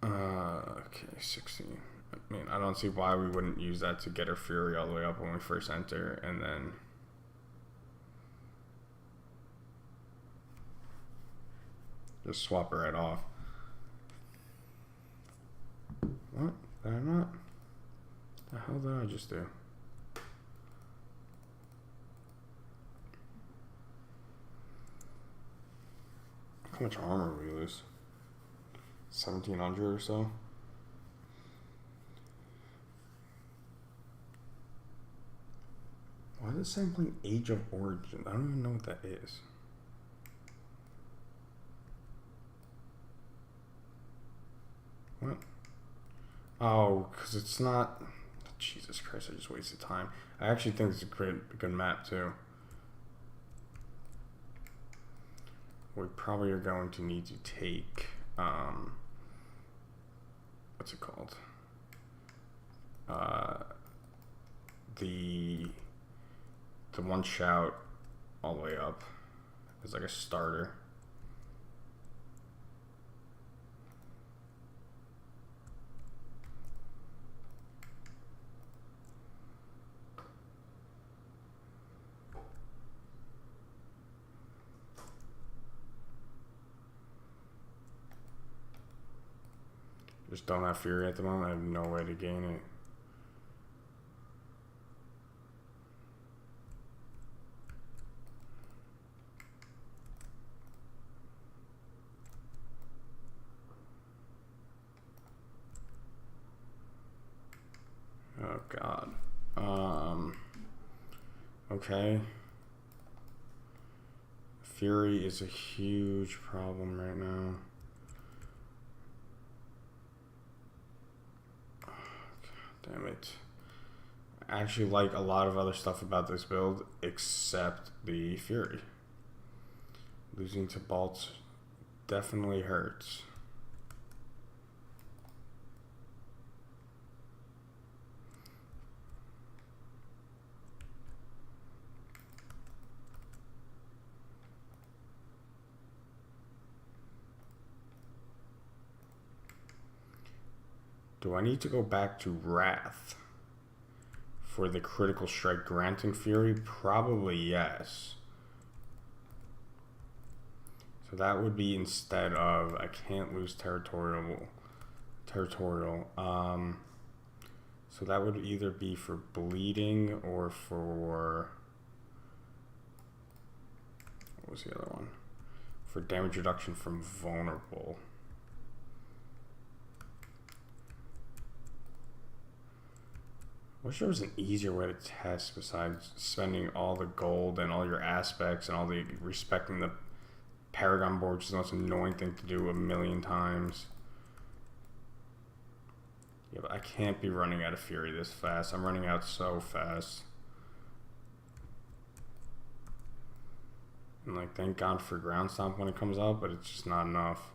Okay, 16. I mean, I don't see why we wouldn't use that to get our Fury all the way up when we first enter, and then just swap her right off. What? Did I not? The hell did I just do? How much armor we lose? 1700 or so? Why is it sampling Age of Origin? I don't even know what that is. What? Oh, because it's not... Jesus Christ, I just wasted time. I actually think it's a good map, too. We probably are going to need to take... what's it called? The one shout all the way up is like a starter. Just don't have Fury at the moment. I have no way to gain it. Oh God. Okay. Fury is a huge problem right now. Oh, God damn it. I actually like a lot of other stuff about this build except the Fury. Losing to Bolts definitely hurts. Do I need to go back to Wrath for the critical strike granting Fury? Probably yes. So that would be instead of I can't lose territorial. So that would either be for bleeding or for what was the other one? for damage reduction from vulnerable. I wish there was an easier way to test besides spending all the gold and all your aspects and all the respecting the Paragon board, which is the most annoying thing to do a million times. Yeah, but I can't be running out of Fury this fast. I'm running out so fast. And like, thank God for Ground Stomp when it comes out, but it's just not enough.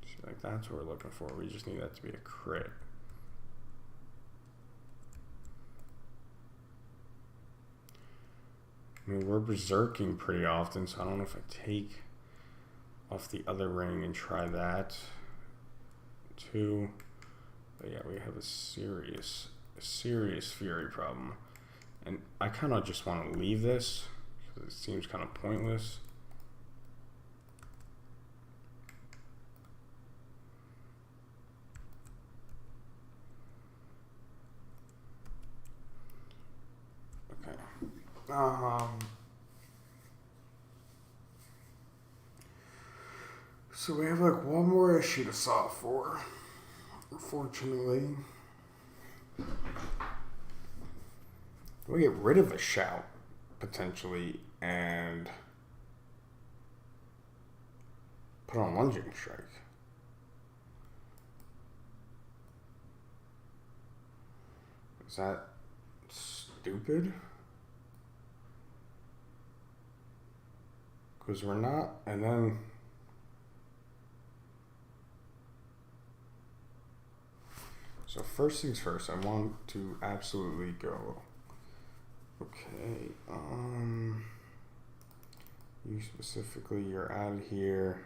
See, like, that's what we're looking for. We just need that to be a crit. I mean, we're berserking pretty often, so I don't know if I take off the other ring and try that too. But yeah, we have a serious Fury problem. And I kind of just want to leave this because it seems kind of pointless. So we have like one more issue to solve for, unfortunately. We get rid of a shout, potentially, and put on lunging strike. Is that stupid? Because we're not, and then so first things first, I want to absolutely go. Okay, you specifically, you're out of here.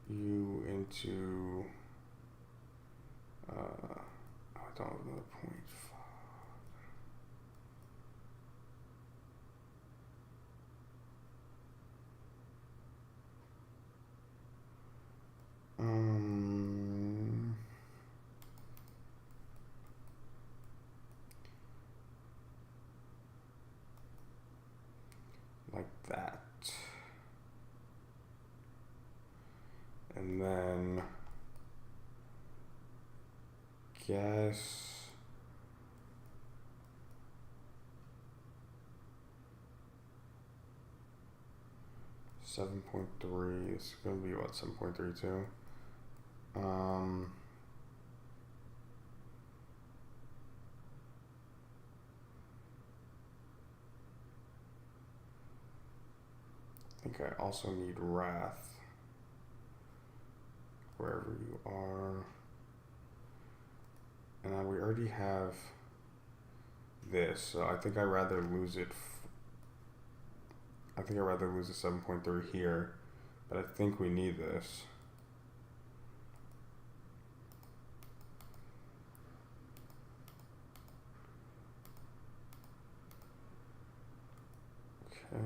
You into, I don't have another point. Like that. And then guess $7.3. It's gonna be what, 7.32? I think I also need Wrath wherever you are. And then we already have this, so I think I'd rather lose it. I think I'd rather lose the 7.3 here, but I think we need this. Okay.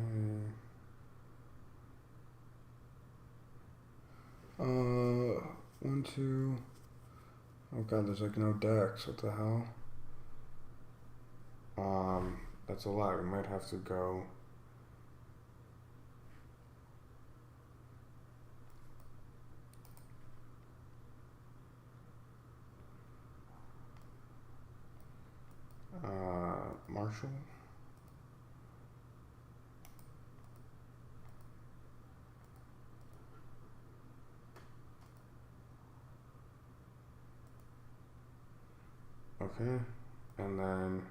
1, 2. Oh god, there's like no decks. What the hell? That's a lot. We might have to go. Marshall. Okay, and then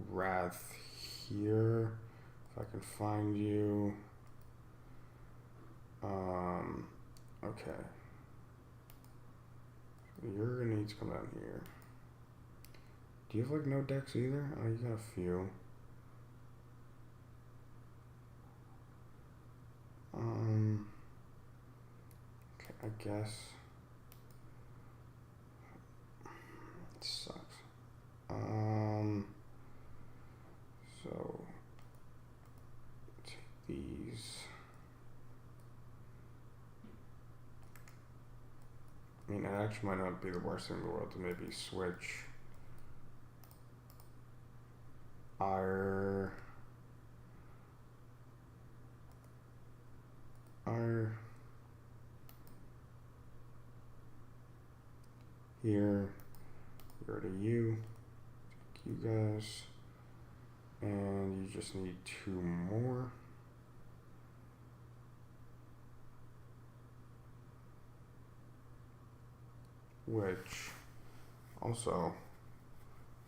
Wrath here, if I can find you. Okay. You're gonna need to come down here. Do you have like no decks either? Oh, you got a few. Okay, I guess. It sucks. So take these. I mean, it actually might not be the worst thing in the world to maybe switch our here, go to you guys, and you just need 2 more. Which, also,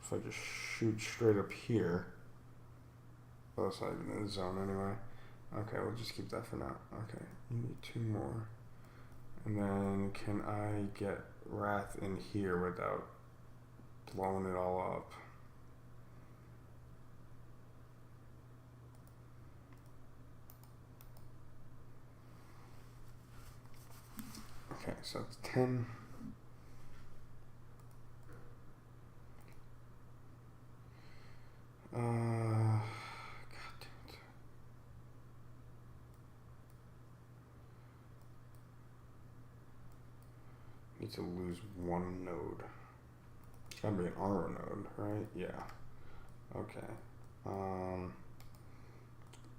if I just shoot straight up here, well, it's not even in the zone anyway. Okay, we'll just keep that for now. Okay, you need 2 more. And then can I get Wrath in here without blowing it all up? Okay, so it's 10. God damn it. Need to lose 1 node. It's gotta be an armor node, right? Yeah. Okay.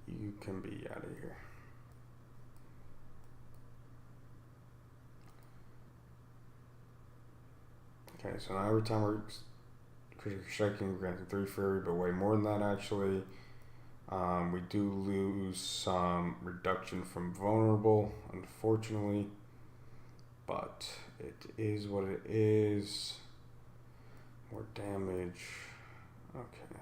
You can be out of here. Okay, so now every time we're striking, we're granting 3 fury, but way more than that actually. We do lose some reduction from vulnerable, unfortunately, but it is what it is. More damage. Okay.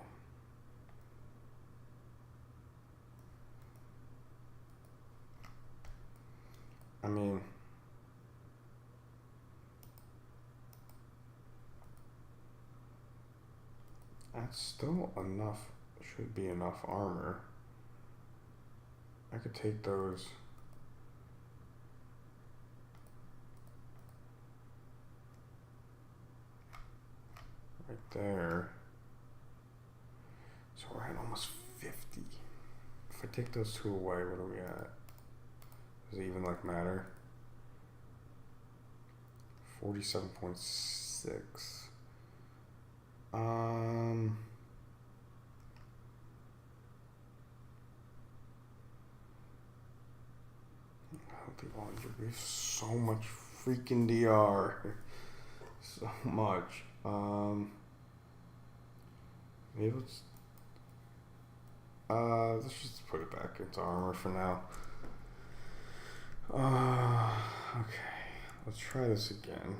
I mean, that's still enough. Should be enough armor. I could take those. Right there. So we're at almost 50. If I take those 2 away, what are we at? Does it even like matter? 47.6. We have so much freaking DR. So much. Maybe let's just put it back into armor for now. Okay. Let's try this again.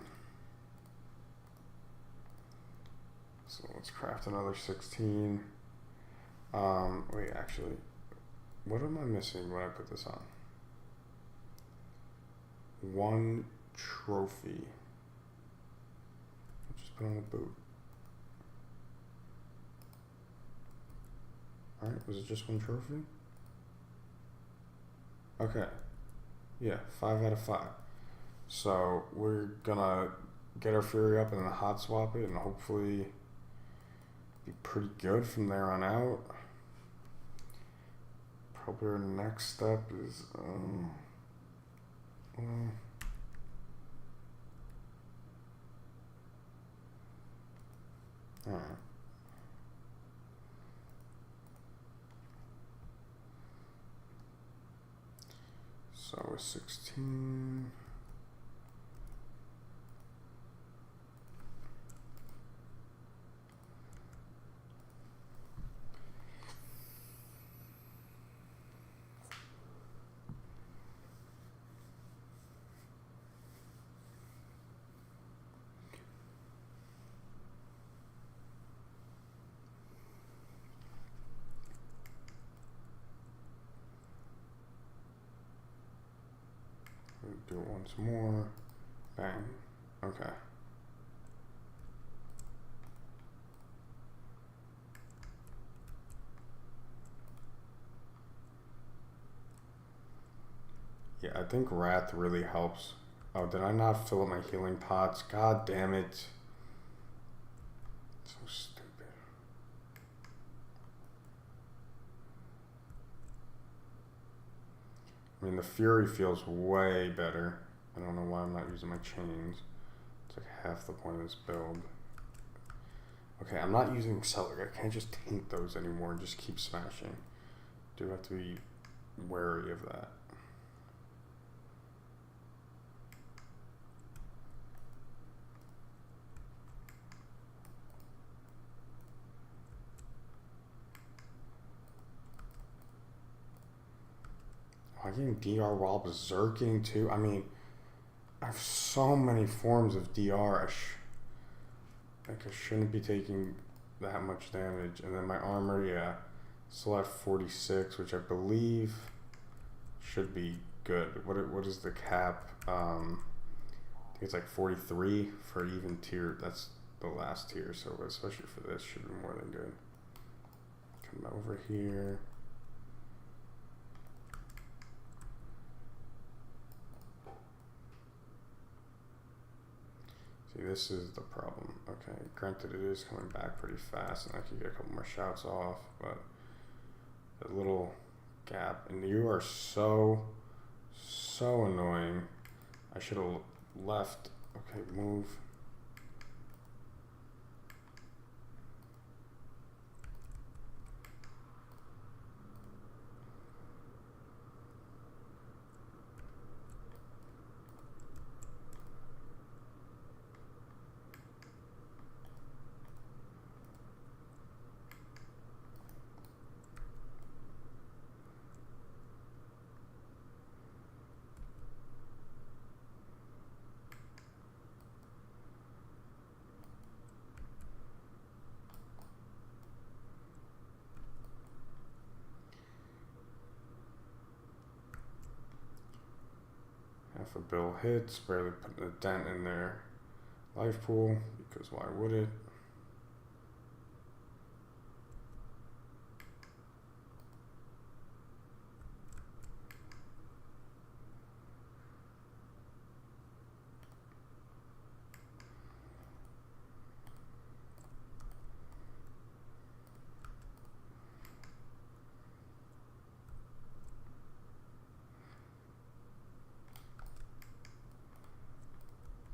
So let's craft another 16. Wait, actually, what am I missing when I put this on? 1 trophy. I'll just put on a boot. Alright, was it just 1 trophy? Okay. Yeah, 5 out of 5. So we're gonna get our fury up and then hot swap it and hopefully be pretty good from there on out. Probably our next step is alright. So we're 16. Do it once more. Bang. Okay. Yeah, I think Wrath really helps. Oh, did I not fill up my healing pots? God damn it. So stupid. I mean, the Fury feels way better. I don't know why I'm not using my chains. It's like half the point of this build. Okay, I'm not using accelerate. I can't just tank those anymore and just keep smashing. Do have to be wary of that. I'm getting DR while berserking too. I mean, I have so many forms of DR. I shouldn't be taking that much damage. And then my armor, yeah, still at 46, which I believe should be good. What is the cap? I think it's like 43 for even tier. That's the last tier, so especially for this, should be more than good. Come over here. See, this is the problem. Okay, granted it is coming back pretty fast, and I can get a couple more shouts off, but a little gap, and you are so annoying. I should have left. Okay, move. Half a bill hits, barely putting a dent in their life pool, because why would it?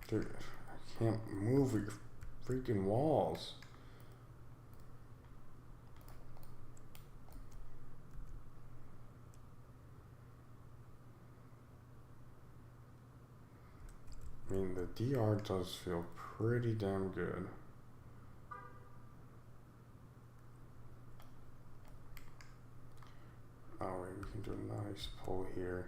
Dude, I can't move your freaking walls. I mean, the DR does feel pretty damn good. Oh wait, we can do a nice pull here.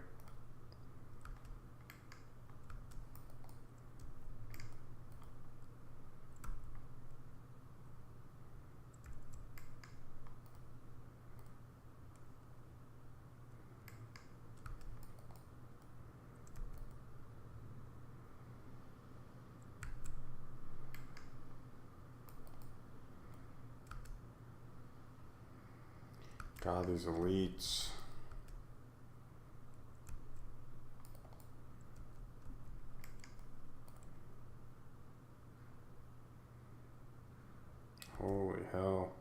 God, these elites. Holy hell.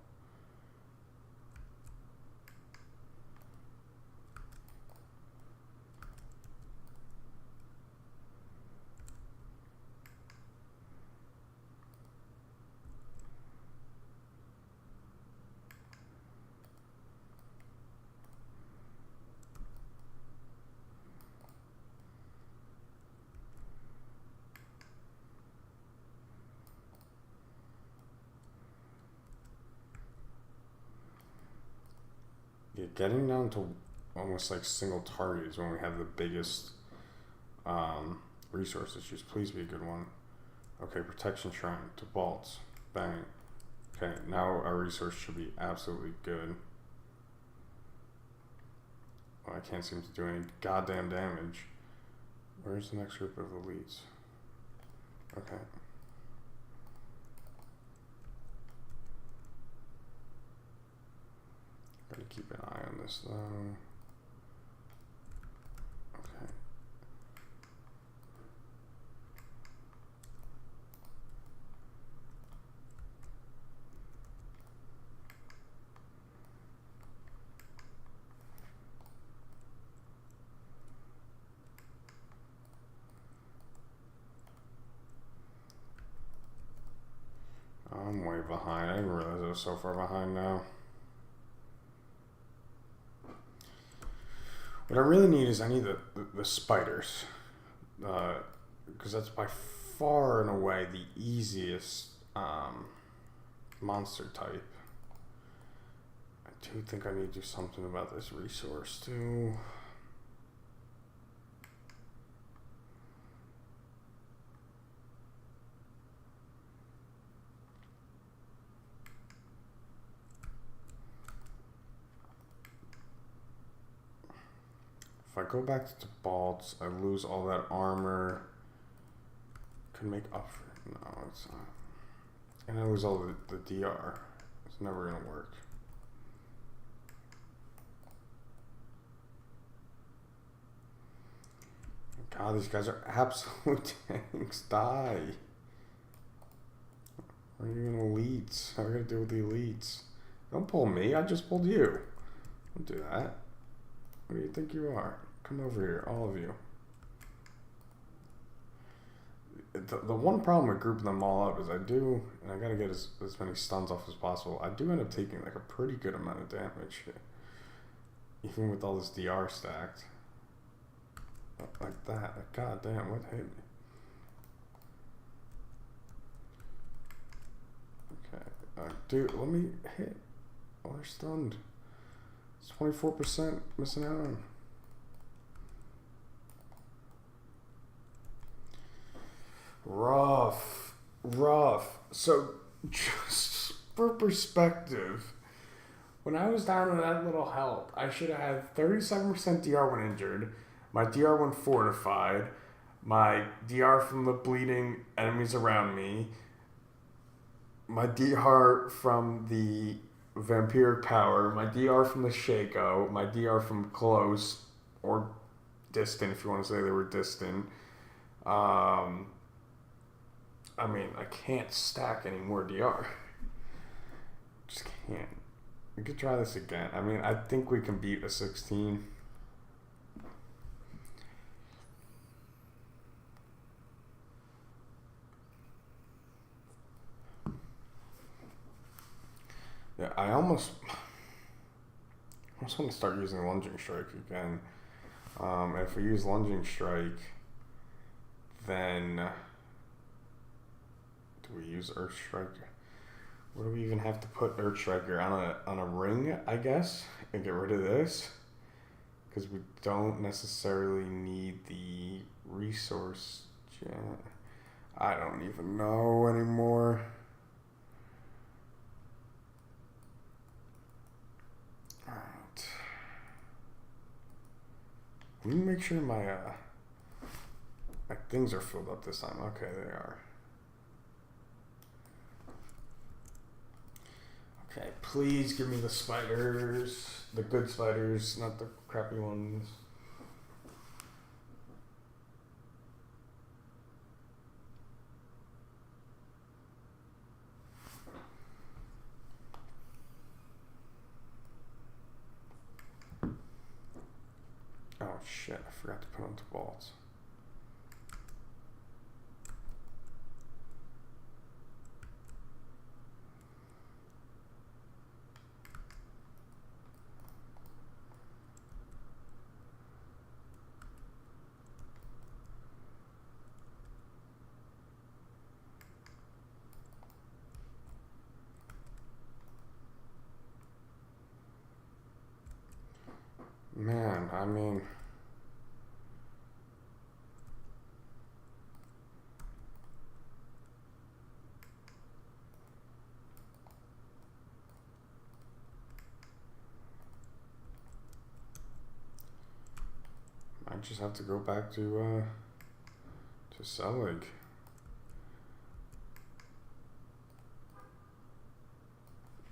Yeah, getting down to almost like single target is when we have the biggest resource issues. Please be a good one. Okay, protection shrine to bolts. Bang. Okay, now our resource should be absolutely good. Well, I can't seem to do any goddamn damage. Where's the next group of elites? Okay. Gotta keep an eye on this though. Okay. I'm way behind. I didn't realize I was so far behind now. What I really need is I need the spiders. Because that's by far and away the easiest monster type. I do think I need to do something about this resource too. If I go back to the bolts, I lose all that armor. Can make up for it. No, it's not. And I lose all the DR. It's never gonna work. God, these guys are absolute tanks. Die. What are you in elites? How are we gonna deal with the elites? Don't pull me. I just pulled you. Don't do that. What do you think you are? Come over here, all of you. The one problem with grouping them all up is I do, and I gotta get as many stuns off as possible, I do end up taking like a pretty good amount of damage. Even with all this DR stacked. Like that. Like, god damn, what hit me? Okay. Dude, let me hit. Oh, they're stunned. It's 24% missing out on. Rough. So, just for perspective, when I was down in that little health, I should have had 37% DR when injured, my DR when fortified, my DR from the bleeding enemies around me, my DR from the vampiric power, my DR from the Shaco, my DR from close or distant, if you want to say they were distant. I mean, I can't stack any more DR. Just can't. We could try this again. I mean, I think we can beat a 16. Yeah, I almost want to start using lunging strike again. If we use lunging strike, then do we use Earth Striker? What do we even have to put Earth Striker on a ring, I guess, and get rid of this? Because we don't necessarily need the resource gen. I don't even know anymore. Alright. Let me make sure my things are filled up this time. Okay, they are. Okay, please give me the spiders. The good spiders, not the crappy ones. Oh shit, I forgot to put on the bolts. Man, I mean, I just have to go back to Selig.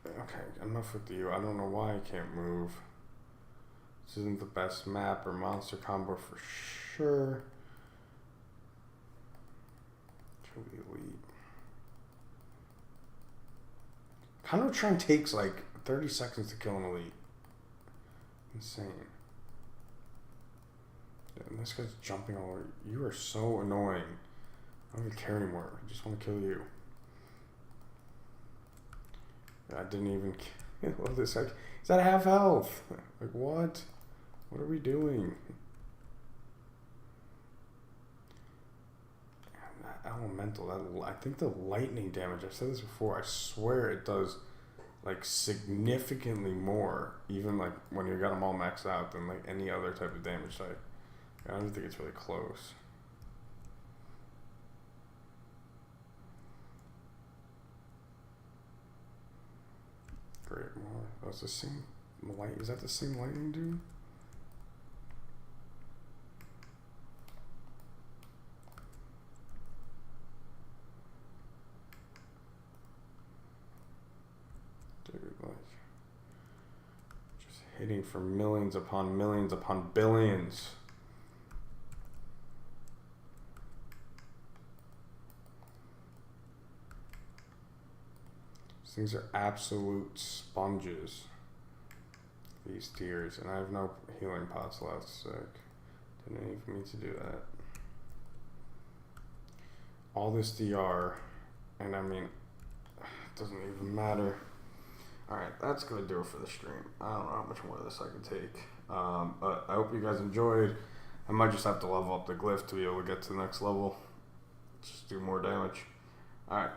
Okay, enough with you. I don't know why I can't move. This isn't the best map or monster combo for sure. Truly elite. Counter Trend takes like 30 seconds to kill an elite. Insane. And this guy's jumping all over. You are so annoying. I don't even care anymore. I just want to kill you. I didn't even kill this. Like, he's at half health. Like, what? What are we doing? That elemental, I think the lightning damage, I've said this before, I swear it does, like, significantly more, even, like, when you got them all maxed out than, like, any other type of damage type. I don't think it's really close. Great, more. Oh, it's the same light. Is that the same lightning dude? Dude, like, just hitting for millions upon millions upon billions. These things are absolute sponges. These tiers, and I have no healing pots left. Sick. Didn't need for me to do that. All this DR, and I mean, it doesn't even matter. Alright, that's gonna do it for the stream. I don't know how much more of this I can take. But I hope you guys enjoyed. I might just have to level up the glyph to be able to get to the next level. Just do more damage. Alright,